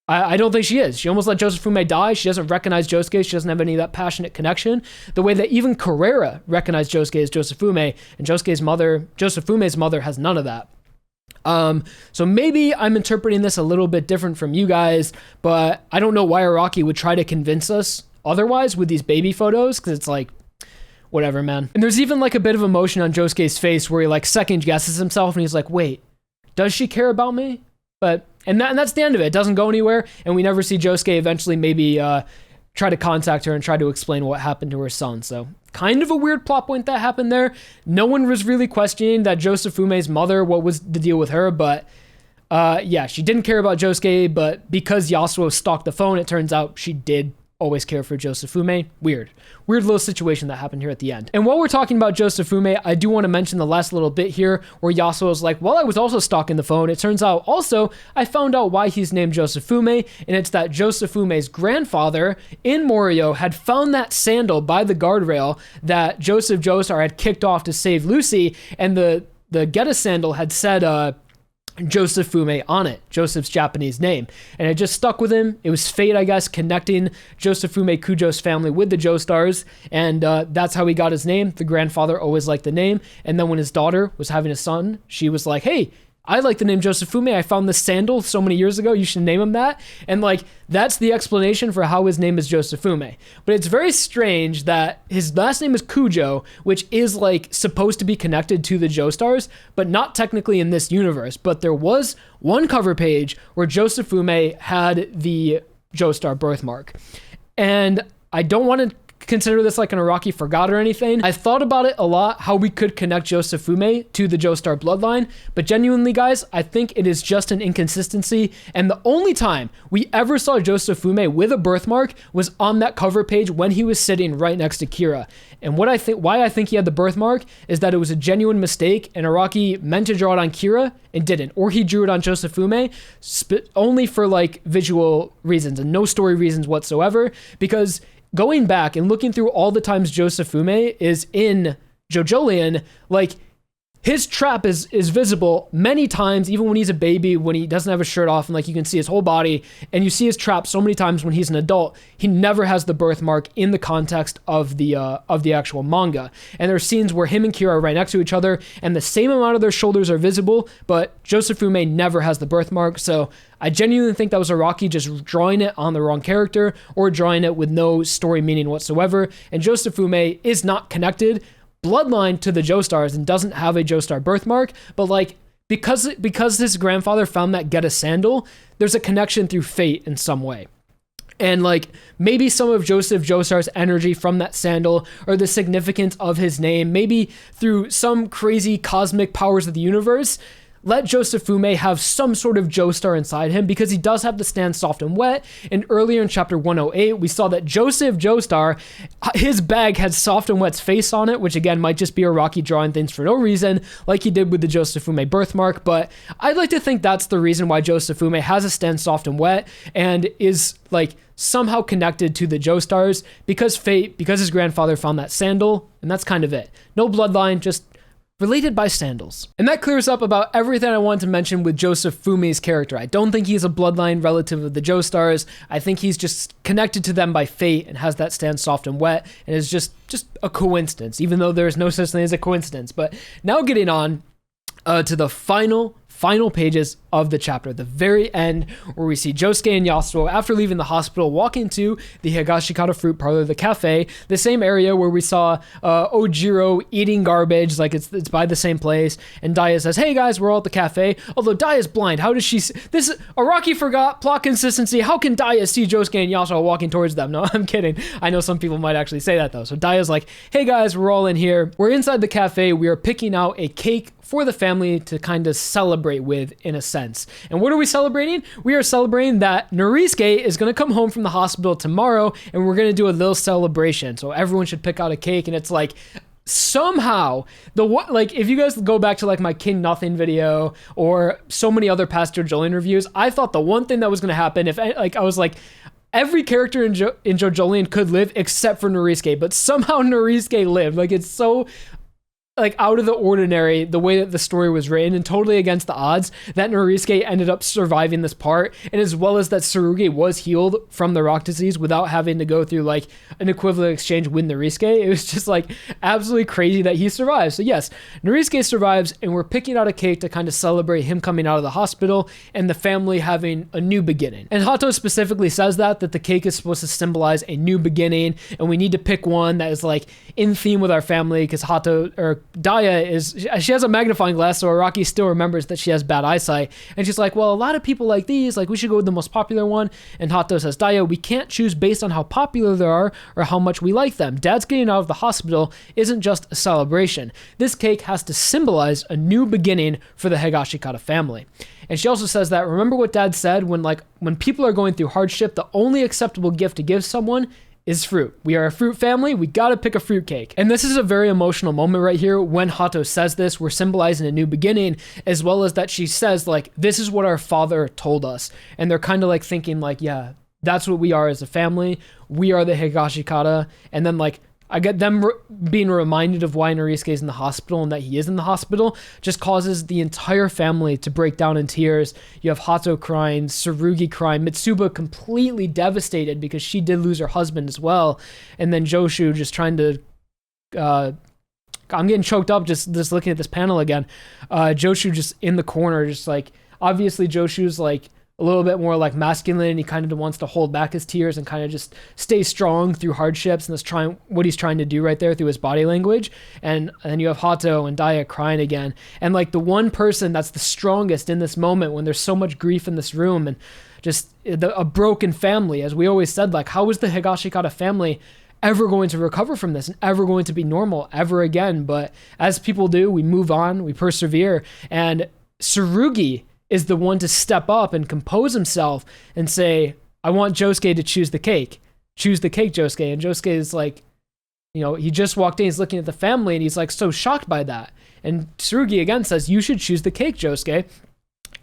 I don't think she is. She almost let Josufume die. She doesn't recognize Josuke. She doesn't have any of that passionate connection. The way that even Carrera recognized Josuke as Josufume, and Josufume's mother has none of that. So maybe I'm interpreting this a little bit different from you guys, but I don't know why Araki would try to convince us otherwise with these baby photos, because it's like, whatever, man. And there's even like a bit of emotion on Josuke's face where he like second guesses himself and he's like, wait, does she care about me? And that's the end of it. It doesn't go anywhere, and we never see Josuke eventually maybe try to contact her and try to explain what happened to her son. So kind of a weird plot point that happened there. No one was really questioning that Josufume's mother, what was the deal with her, but yeah, she didn't care about Josuke, but because Yasuo stalked the phone, it turns out she did always care for Josufume. Weird little situation that happened here at the end. And while we're talking about Josufume, I do want to mention the last little bit here where Yasuo is like, well, I was also stalking the phone. It turns out also I found out why he's named Josufume, and it's that Josufume's grandfather in Morioh had found that sandal by the guardrail that Joseph Joestar had kicked off to save Lucy, and the Geta sandal had said Josufume on it, Joseph's Japanese name, and it just stuck with him. It was fate, I guess, connecting Josufume Kujo's family with the Joestars, and that's how he got his name. The grandfather always liked the name, and then when his daughter was having a son, she was like, hey, I like the name Josufume. I found this sandal so many years ago. You should name him that. And like, that's the explanation for how his name is Josufume. But it's very strange that his last name is Kujo, which is like supposed to be connected to the Joestars, but not technically in this universe. But there was one cover page where Josufume had the Joestar birthmark. And I don't want to consider this like an Araki forgot or anything. I thought about it a lot, how we could connect Josuke to the Joestar bloodline, but genuinely, guys, I think it is just an inconsistency, and the only time we ever saw Josuke with a birthmark was on that cover page when he was sitting right next to Kira. And why I think he had the birthmark is that it was a genuine mistake, and Araki meant to draw it on Kira and didn't, or he drew it on Josuke only for like visual reasons and no story reasons whatsoever, because going back and looking through all the times Josuke is in JoJolion, like his trap is visible many times, even when he's a baby, when he doesn't have his shirt off and like you can see his whole body, and you see his trap so many times when he's an adult. He never has the birthmark in the context of the actual manga. And there are scenes where him and Kira are right next to each other and the same amount of their shoulders are visible, but Josuke never has the birthmark. So I genuinely think that was Araki just drawing it on the wrong character or drawing it with no story meaning whatsoever. And Josuke is not connected bloodline to the Joestars and doesn't have a Joestar birthmark, but like because his grandfather found that Get a Sandal, there's a connection through fate in some way. And like maybe some of Joseph Joestar's energy from that sandal, or the significance of his name, maybe through some crazy cosmic powers of the universe, let Josuke have some sort of Joestar inside him, because he does have to stand soft and wet. And earlier in chapter 108, we saw that Joseph Joestar, his bag had soft and wet's face on it, which again might just be Araki drawing things for no reason, like he did with the Josuke birthmark. But I'd like to think that's the reason why Josuke has a stand soft and wet and is like somehow connected to the Joestars, because fate, because his grandfather found that sandal, and that's kind of it. No bloodline, just related by sandals. And that clears up about everything I wanted to mention with Fumi's character. I don't think he's a bloodline relative of the Joestars. I think he's just connected to them by fate and has that stand soft and wet, and is just a coincidence, even though there's no such thing as a coincidence. But now getting on to the final pages of the chapter, the very end, where we see Josuke and Yasuo, after leaving the hospital, walk into the Higashikata fruit parlor, the cafe, the same area where we saw Ojiro eating garbage, like it's by the same place. And Daya says, hey guys, we're all at the cafe. Although Daya's blind, how does she see this? Araki forgot plot consistency. How can Daya see Josuke and Yasuo walking towards them? No, I'm kidding. I know some people might actually say that though. So Daya's like, hey guys, we're all in here. We're inside the cafe. We are picking out a cake for the family to kind of celebrate with, in a sense. And what are we celebrating? We are celebrating that Norisuke is going to come home from the hospital tomorrow, and we're going to do a little celebration. So everyone should pick out a cake, and it's like, somehow like if you guys go back to like my King Nothing video or so many other past JoJolion reviews, I thought the one thing that was going to happen, if like I was like, every character in JoJolion could live except for Norisuke, but somehow Norisuke lived. Like it's so like out of the ordinary, the way that the story was written, and totally against the odds that Norisuke ended up surviving this part, and as well as that Tsurugi was healed from the rock disease without having to go through like an equivalent exchange with Norisuke. It was just like absolutely crazy that he survives. So yes, Norisuke survives, and we're picking out a cake to kind of celebrate him coming out of the hospital and the family having a new beginning. And Hato specifically says that the cake is supposed to symbolize a new beginning, and we need to pick one that is like in theme with our family, because Daya she has a magnifying glass, so Araki still remembers that she has bad eyesight, and she's like, well, a lot of people like these, like we should go with the most popular one. And Hato says, Daya, we can't choose based on how popular they are or how much we like them. Dad's getting out of the hospital isn't just a celebration. This cake has to symbolize a new beginning for the Higashikata family. And she also says that, remember what Dad said, when people are going through hardship, the only acceptable gift to give someone is fruit. We are a fruit family. We got to pick a fruit cake. And this is a very emotional moment right here when Hato says this. We're symbolizing a new beginning, as well as that she says, like, this is what our father told us. And they're kind of like thinking like, yeah, that's what we are as a family. We are the Higashikata. And then like, I get them being reminded of why Norisuke is in the hospital and that he is in the hospital just causes the entire family to break down in tears. You have Hato crying, Tsurugi crying, Mitsuba completely devastated because she did lose her husband as well. And then Joshu just trying to, I'm getting choked up just looking at this panel again. Joshu just in the corner, just like, obviously Joshu's like, a little bit more like masculine, and he kind of wants to hold back his tears and kind of just stay strong through hardships, and that's what he's trying to do right there through his body language. And then you have Hato and Daya crying again, and like the one person that's the strongest in this moment when there's so much grief in this room and just a broken family, as we always said, like how was the Higashikata family ever going to recover from this and ever going to be normal ever again. But as people do, we move on, we persevere. And Tsurugi is the one to step up and compose himself and say, I want Josuke to choose the cake. Choose the cake, Josuke. And Josuke is like, he just walked in, he's looking at the family, and he's like so shocked by that. And Tsurugi again says, you should choose the cake, Josuke.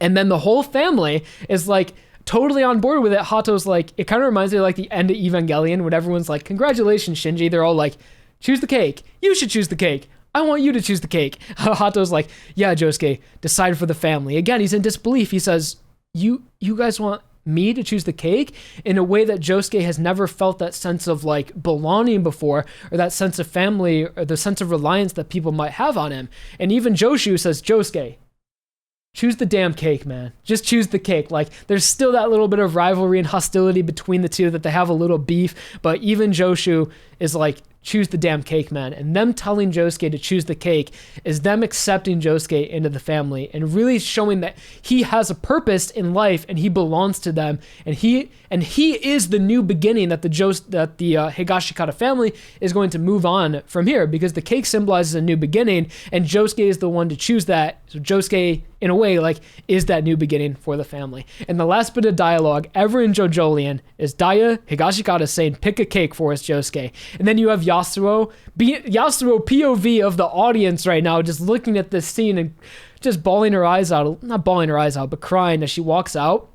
And then the whole family is like totally on board with it. Hato's like, it kind of reminds me of like the end of Evangelion when everyone's like, congratulations, Shinji. They're all like, choose the cake. You should choose the cake. I want you to choose the cake. Hato's like, yeah, Josuke, decide for the family. Again, he's in disbelief. He says, you guys want me to choose the cake, in a way that Josuke has never felt that sense of like belonging before, or that sense of family, or the sense of reliance that people might have on him. And even Joshu says, Josuke, choose the damn cake, man. Just choose the cake. Like, there's still that little bit of rivalry and hostility between the two, that they have a little beef, but even Joshu is like, choose the damn cake, man. And them telling Josuke to choose the cake is them accepting Josuke into the family and really showing that he has a purpose in life and he belongs to them. And he is the new beginning that the Higashikata family is going to move on from here, because the cake symbolizes a new beginning and Josuke is the one to choose that. So Josuke, in a way, like, is that new beginning for the family. And the last bit of dialogue ever in JoJolion is Daya Higashikata saying, pick a cake for us, Josuke. And then you have Yasuo POV of the audience right now, just looking at this scene and just bawling her eyes out, not bawling her eyes out, but crying as she walks out.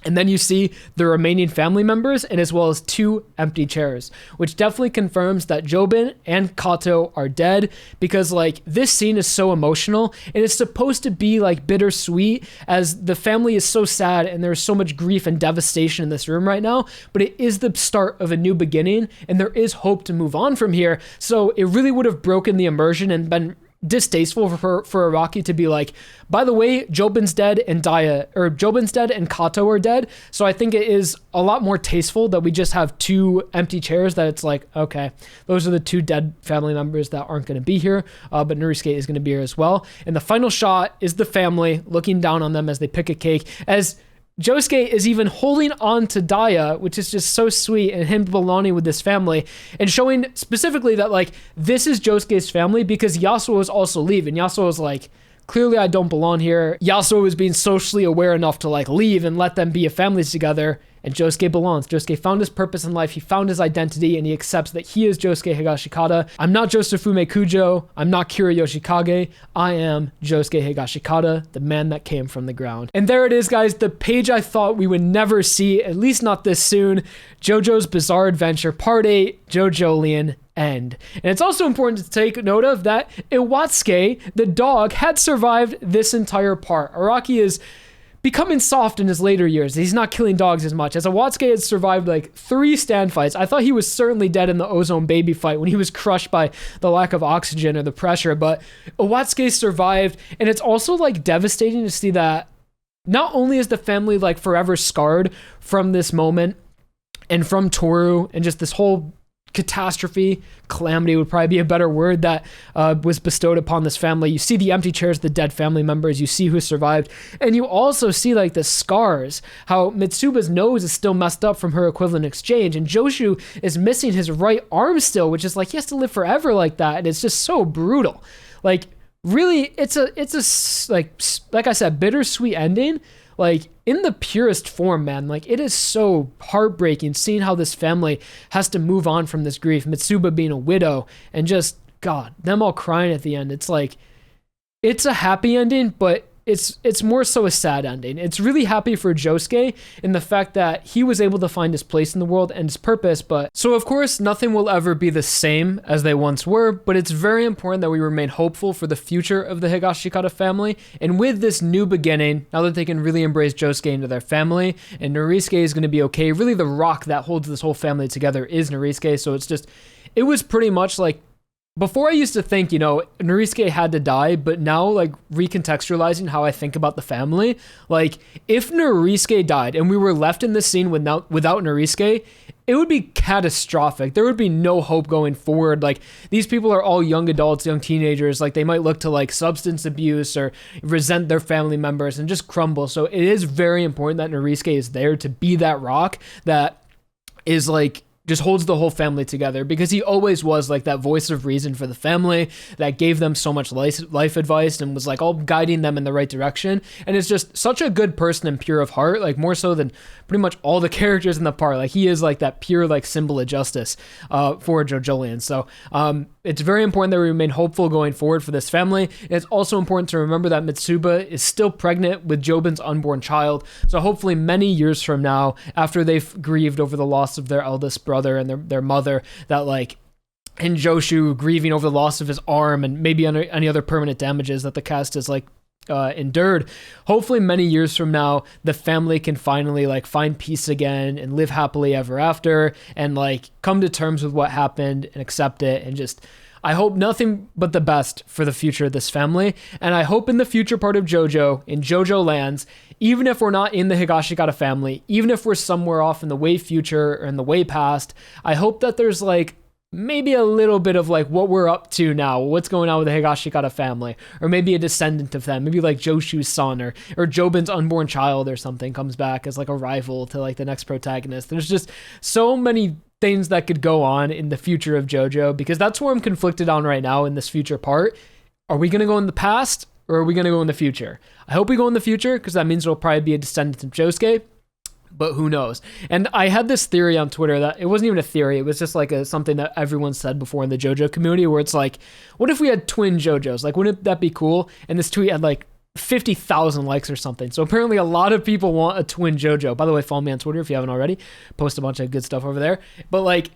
And then you see the remaining family members, and as well as 2 empty chairs, which definitely confirms that Jobin and Kato are dead, because like this scene is so emotional and it's supposed to be like bittersweet, as the family is so sad and there's so much grief and devastation in this room right now, but it is the start of a new beginning and there is hope to move on from here. So it really would have broken the immersion and been distasteful for Araki to be like, by the way, Jobin's dead and Kato are dead. So I think it is a lot more tasteful that we just have 2 empty chairs, that it's like, okay, those are the 2 dead family members that aren't going to be here, but Norisuke is going to be here as well. And the final shot is the family looking down on them as they pick a cake, as Josuke is even holding on to Daya, which is just so sweet, and him belonging with this family, and showing specifically that like this is Josuke's family, because Yasuo is also leaving. Yasuo is like, clearly I don't belong here. Yasuo is being socially aware enough to like leave and let them be a family together. And Josuke belongs. Josuke found his purpose in life. He found his identity, and he accepts that he is Josuke Higashikata. I'm not Josufume Kujo. I'm not Kira Yoshikage. I am Josuke Higashikata, the man that came from the ground. And there it is, guys. The page I thought we would never see, at least not this soon. JoJo's Bizarre Adventure, Part 8, JoJolion, end. And it's also important to take note of that Iwatsuke, the dog, had survived this entire part. Araki is becoming soft in his later years. He's not killing dogs as much, as Iwatsuke had survived like 3 stand fights. I thought he was certainly dead in the Ozone Baby fight when he was crushed by the lack of oxygen or the pressure, but Iwatsuke survived. And it's also like devastating to see that not only is the family like forever scarred from this moment and from Toru and just this whole catastrophe, calamity would probably be a better word, that was bestowed upon this family. You see the empty chairs, the dead family members, you see who survived, and you also see like the scars, how Mitsuba's nose is still messed up from her equivalent exchange, and Joshu is missing his right arm still, which is like, he has to live forever like that, and it's just so brutal. Like, really, it's a like I said, bittersweet ending, like in the purest form, man. Like, it is so heartbreaking seeing how this family has to move on from this grief. Mitsuba being a widow, and just, God, them all crying at the end. It's like, it's a happy ending, but it's more so a sad ending. It's really happy for Josuke in the fact that he was able to find his place in the world and his purpose. But so of course, nothing will ever be the same as they once were, but it's very important that we remain hopeful for the future of the Higashikata family. And with this new beginning, now that they can really embrace Josuke into their family, and Norisuke is going to be okay. Really, the rock that holds this whole family together is Norisuke. So it was pretty much like, before I used to think, Norisuke had to die, but now, like, recontextualizing how I think about the family, like, if Norisuke died and we were left in this scene without Norisuke, it would be catastrophic. There would be no hope going forward. Like, these people are all young adults, young teenagers. Like, they might look to, like, substance abuse or resent their family members and just crumble. So it is very important that Norisuke is there to be that rock that is, like, just holds the whole family together, because he always was like that voice of reason for the family that gave them so much life advice and was like all guiding them in the right direction. And is just such a good person and pure of heart, like more so than pretty much all the characters in the part. Like he is like that pure like symbol of justice for JoJolion. So it's very important that we remain hopeful going forward for this family. And it's also important to remember that Mitsuba is still pregnant with Jobin's unborn child. So hopefully many years from now, after they've grieved over the loss of their eldest brother and their mother, that like, and Joshu grieving over the loss of his arm and maybe any other permanent damages that the cast has like endured, hopefully many years from now the family can finally like find peace again and live happily ever after and like come to terms with what happened and accept it. And just I hope nothing but the best for the future of this family. And I hope in the future part of JoJo, in JoJoLands, even if we're not in the Higashikata family, even if we're somewhere off in the way future or in the way past, I hope that there's like maybe a little bit of like what we're up to now, what's going on with the Higashikata family, or maybe a descendant of them, maybe like Joshu's son or Jobin's unborn child or something comes back as like a rival to like the next protagonist. There's just so many things that could go on in the future of JoJo, because that's where I'm conflicted on right now in this future part. Are we going to go in the past or are we going to go in the future? I hope we go in the future, because that means it'll probably be a descendant of Josuke, but who knows? And I had this theory on Twitter that it wasn't even a theory. It was just like something that everyone said before in the JoJo community, where it's like, what if we had twin JoJos? Like, wouldn't that be cool? And this tweet had like 50,000 likes or something. So apparently a lot of people want a twin JoJo. By the way, follow me on Twitter if you haven't already. Post a bunch of good stuff over there. But like,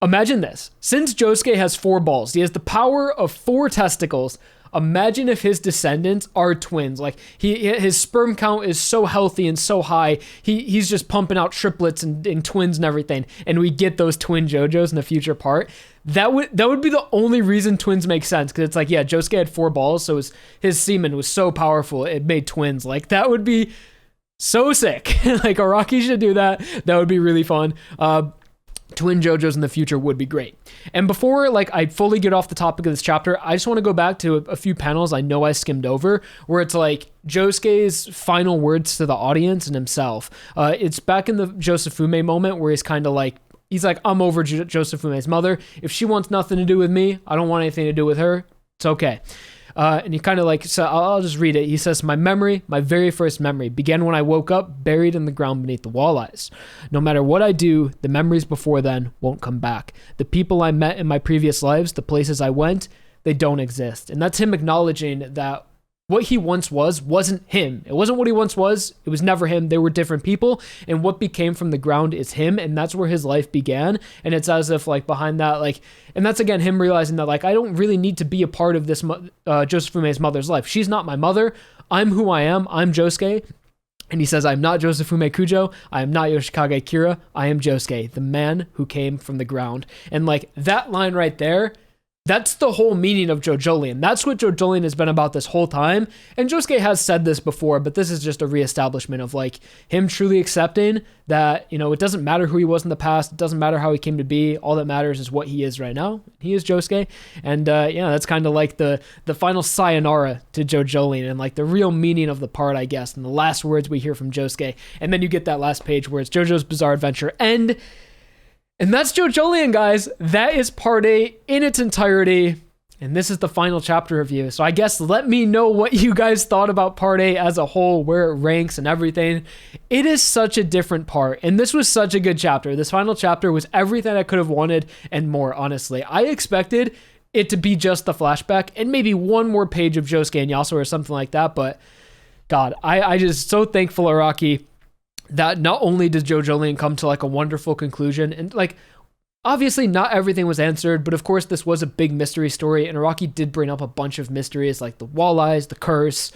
imagine this. Since Josuke has 4 balls, he has the power of 4 testicles. Imagine if his descendants are twins. Like his sperm count is so healthy and so high. He's just pumping out triplets and twins and everything. And we get those twin JoJos in the future part. That would be the only reason twins make sense. Because it's like, yeah, Josuke had 4 balls, so his semen was so powerful it made twins. Like that would be so sick. Like Araki should do that. That would be really fun. Twin JoJos in the future would be great. And before like I fully get off the topic of this chapter, I just want to go back to a few panels I know I skimmed over, where it's like Josuke's final words to the audience and himself. It's back in the Josefume moment where he's kind of like, I'm over Josefume's mother. If she wants nothing to do with me, I don't want anything to do with her. It's okay. And he kind of like, so I'll just read it. He says, my very first memory began when I woke up buried in the ground beneath the walleyes. No matter what I do, the memories before then won't come back. The people I met in my previous lives, the places I went, they don't exist. And that's him acknowledging that what he once wasn't him. It wasn't what he once was. It was never him. They were different people. And what became from the ground is him. And that's where his life began. And it's as if like behind that, like, and that's again, him realizing that like, I don't really need to be a part of this Josefume's mother's life. She's not my mother. I'm who I am. I'm Josuke. And he says, I'm not Josefume Kujo. I am not Yoshikage Kira. I am Josuke, the man who came from the ground. And like that line right there, that's the whole meaning of JoJolion. That's what JoJolion has been about this whole time. And Josuke has said this before, but this is just a reestablishment of like him truly accepting that, you know, it doesn't matter who he was in the past. It doesn't matter how he came to be. All that matters is what he is right now. He is Josuke. And yeah, that's kind of like the final sayonara to JoJolion and like the real meaning of the part, I guess, and the last words we hear from Josuke. And then you get that last page where it's JoJo's Bizarre Adventure End. And that's JoJolion, guys. That is part 8 in its entirety. And this is the final chapter review. So I guess let me know what you guys thought about part 8 as a whole, where it ranks and everything. It is such a different part. And this was such a good chapter. This final chapter was everything I could have wanted and more, honestly. I expected it to be just the flashback and maybe one more page of Josuke and Yasuo or something like that. But God, I just so thankful, Araki, that not only does JoJolion come to like a wonderful conclusion, and like obviously not everything was answered, but of course this was a big mystery story, and Araki did bring up a bunch of mysteries like the walleyes, the curse,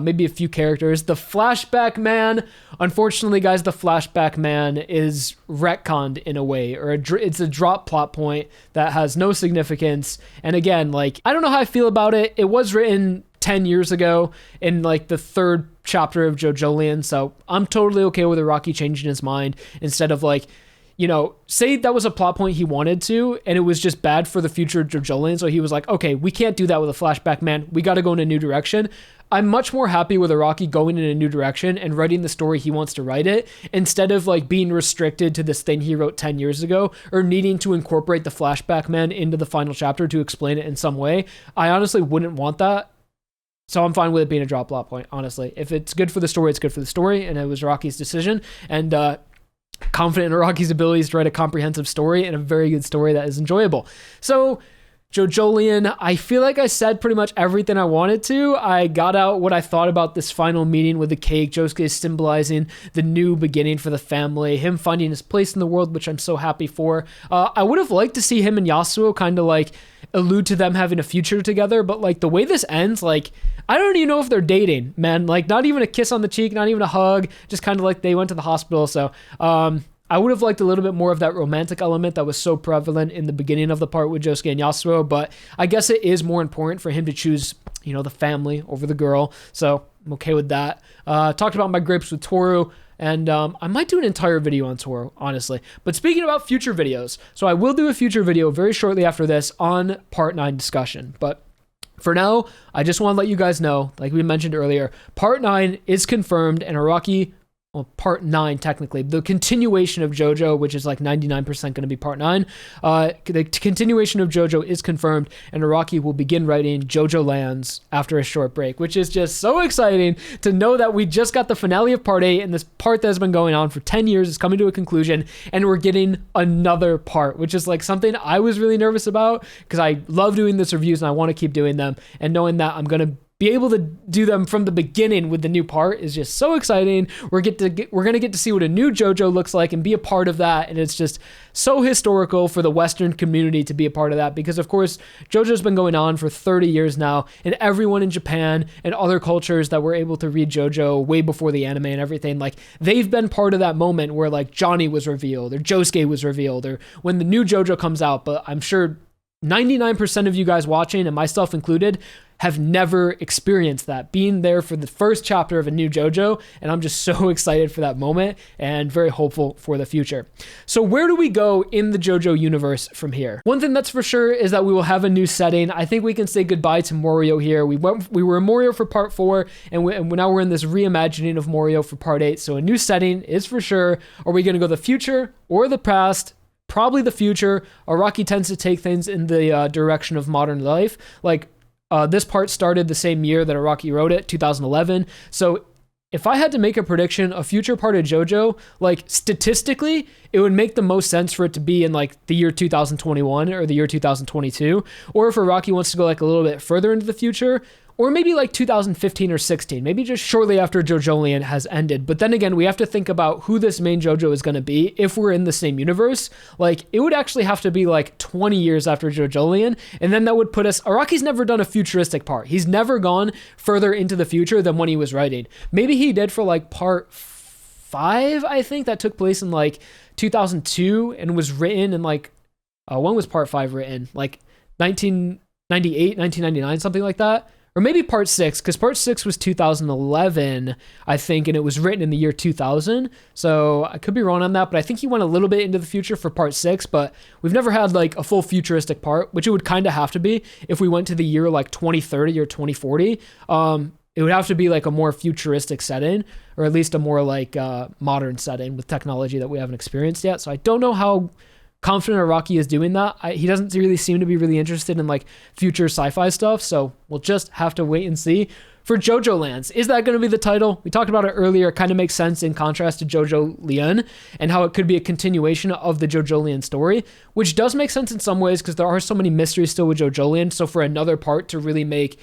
maybe a few characters. The flashback man, unfortunately guys, the flashback man is retconned in a way, or it's a drop plot point that has no significance. And again, like I don't know how I feel about it. It was written 10 years ago in like the 3rd chapter of JoJolion, so I'm totally okay with Araki changing his mind instead of like, say that was a plot point he wanted to, and it was just bad for the future JoJolion. So he was like, okay, we can't do that with a flashback, man. We got to go in a new direction. I'm much more happy with Araki going in a new direction and writing the story he wants to write it, instead of like being restricted to this thing he wrote 10 years ago, or needing to incorporate the flashback man into the final chapter to explain it in some way. I honestly wouldn't want that. So I'm fine with it being a drop plot point, honestly. If it's good for the story, it's good for the story, and it was Araki's decision. And confident in Araki's abilities to write a comprehensive story and a very good story that is enjoyable. So JoJolion, I feel like I said pretty much everything I wanted to. I got out what I thought about this final meeting with the cake. Josuke is symbolizing the new beginning for the family, him finding his place in the world, which I'm so happy for. I would have liked to see him and Yasuo kind of like allude to them having a future together, but like the way this ends, like I don't even know if they're dating, man. Like not even a kiss on the cheek, not even a hug, just kind of like they went to the hospital. So I would have liked a little bit more of that romantic element that was so prevalent in the beginning of the part with Josuke and Yasuo, but I guess it is more important for him to choose, the family over the girl. So I'm okay with that. Talked about my grapes with Toru, and I might do an entire video on Toru, honestly. But speaking about future videos, so I will do a future video very shortly after this on part 9 discussion, but for now, I just want to let you guys know, like we mentioned earlier, part 9 is confirmed, and Araki, well, part 9 technically, the continuation of JoJo, which is like 99% going to be part 9, the continuation of JoJo is confirmed, and Araki will begin writing JoJoLands after a short break, which is just so exciting to know that we just got the finale of part 8, and this part that has been going on for 10 years is coming to a conclusion, and we're getting another part, which is like something I was really nervous about, because I love doing this reviews and I want to keep doing them, and knowing that I'm going to be able to do them from the beginning with the new part is just so exciting. We're going to get to see what a new JoJo looks like and be a part of that, and it's just so historical for the Western community to be a part of that, because of course JoJo's been going on for 30 years now, and everyone in Japan and other cultures that were able to read JoJo way before the anime and everything, like they've been part of that moment where like Johnny was revealed or Josuke was revealed, or when the new JoJo comes out. But I'm sure 99% of you guys watching, and myself included, have never experienced that, being there for the first chapter of a new JoJo, and I'm just so excited for that moment and very hopeful for the future. So where do we go in the JoJo universe from here? One thing that's for sure is that we will have a new setting. I think we can say goodbye to Morioh here. We were in Morioh for part 4, and now we're in this reimagining of Morioh for part 8, so a new setting is for sure. Are we going to go the future or the past? Probably the future. Araki tends to take things in the direction of modern life. Like, this part started the same year that Araki wrote it, 2011. So if I had to make a prediction, a future part of JoJo, like statistically, it would make the most sense for it to be in like the year 2021 or the year 2022. Or if Araki wants to go like a little bit further into the future, or maybe like 2015 or 16, maybe just shortly after JoJolion has ended. But then again, we have to think about who this main JoJo is going to be if we're in the same universe. Like, it would actually have to be like 20 years after JoJolion, and then that would put us... Araki's never done a futuristic part. He's never gone further into the future than when he was writing. Maybe he did for like part 5, I think, that took place in like 2002 and was written in like... when was part 5 written? Like 1998, 1999, something like that. Or maybe part 6, because part 6 was 2011, I think, and it was written in the year 2000. So I could be wrong on that, but I think he went a little bit into the future for part 6, but we've never had like a full futuristic part, which it would kind of have to be if we went to the year like 2030 or 2040. It would have to be like a more futuristic setting, or at least a more like modern setting with technology that we haven't experienced yet. So I don't know how confident Araki is doing that. He doesn't really seem to be really interested in like future sci-fi stuff, so we'll just have to wait and see. For JoJoLands, is that going to be the title? We talked about it earlier. It kind of makes sense in contrast to JoJolion and how it could be a continuation of the JoJolion story, which does make sense in some ways because there are so many mysteries still with JoJolion. So for another part to really make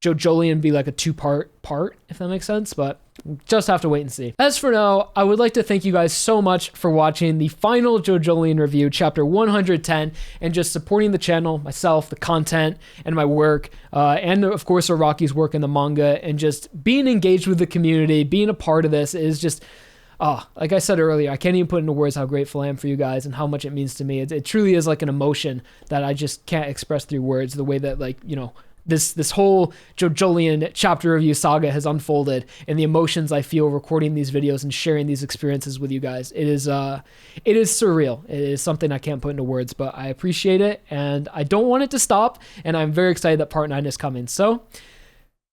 JoJolion be like a 2-part part, if that makes sense, but just have to wait and see. As for now, I would like to thank you guys so much for watching the final JoJolion review, chapter 110, and just supporting the channel, myself, the content, and my work, and of course Araki's work in the manga, and just being engaged with the community, being a part of this is just... like I said earlier, I can't even put into words how grateful I am for you guys and how much it means to me. It truly is like an emotion that I just can't express through words, the way that, like, this whole JoJolion chapter review saga has unfolded, and the emotions I feel recording these videos and sharing these experiences with you guys. It is surreal. It is something I can't put into words, but I appreciate it, and I don't want it to stop, and I'm very excited that part 9 is coming. So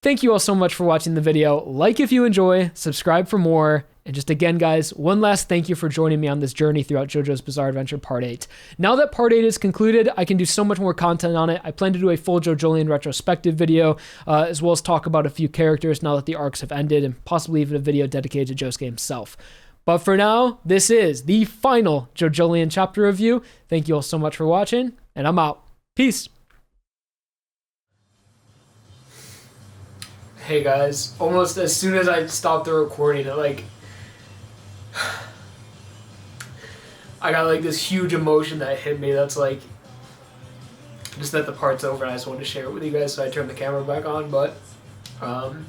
thank you all so much for watching the video. Like if you enjoy, subscribe for more. And just again, guys, one last thank you for joining me on this journey throughout JoJo's Bizarre Adventure Part 8. Now that Part 8 is concluded, I can do so much more content on it. I plan to do a full JoJolion retrospective video, as well as talk about a few characters now that the arcs have ended, and possibly even a video dedicated to Josuke himself. But for now, this is the final JoJolion chapter review. Thank you all so much for watching, and I'm out. Peace. Hey guys, almost as soon as I stopped the recording, I got like this huge emotion that hit me that's like, just that the part's over, and I just wanted to share it with you guys, so I turned the camera back on. But and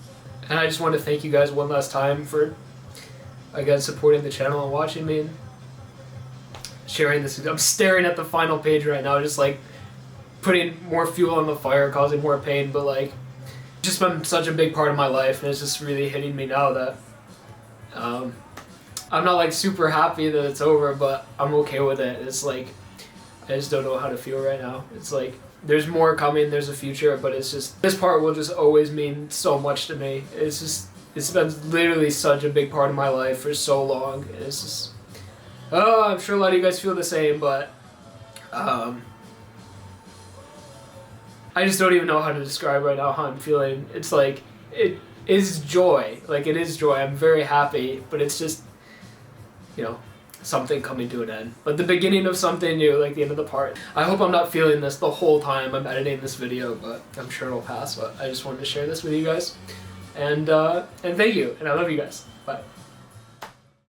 I just want to thank you guys one last time for, again, supporting the channel and watching me and sharing this. I'm staring at the final page right now, just like putting more fuel on the fire, causing more pain, but like just been such a big part of my life, and it's just really hitting me now that I'm not like super happy that it's over, but I'm okay with it. It's like, I just don't know how to feel right now. It's like, there's more coming, there's a future, but it's just, this part will just always mean so much to me. It's just, it's been literally such a big part of my life for so long. It's just, oh, I'm sure a lot of you guys feel the same, but I just don't even know how to describe right now how I'm feeling. It's like, it is joy. Like, it is joy. I'm very happy, but it's just, you know, something coming to an end. But the beginning of something new, like the end of the part. I hope I'm not feeling this the whole time I'm editing this video, but I'm sure it'll pass. But I just wanted to share this with you guys. And thank you, and I love you guys. Bye.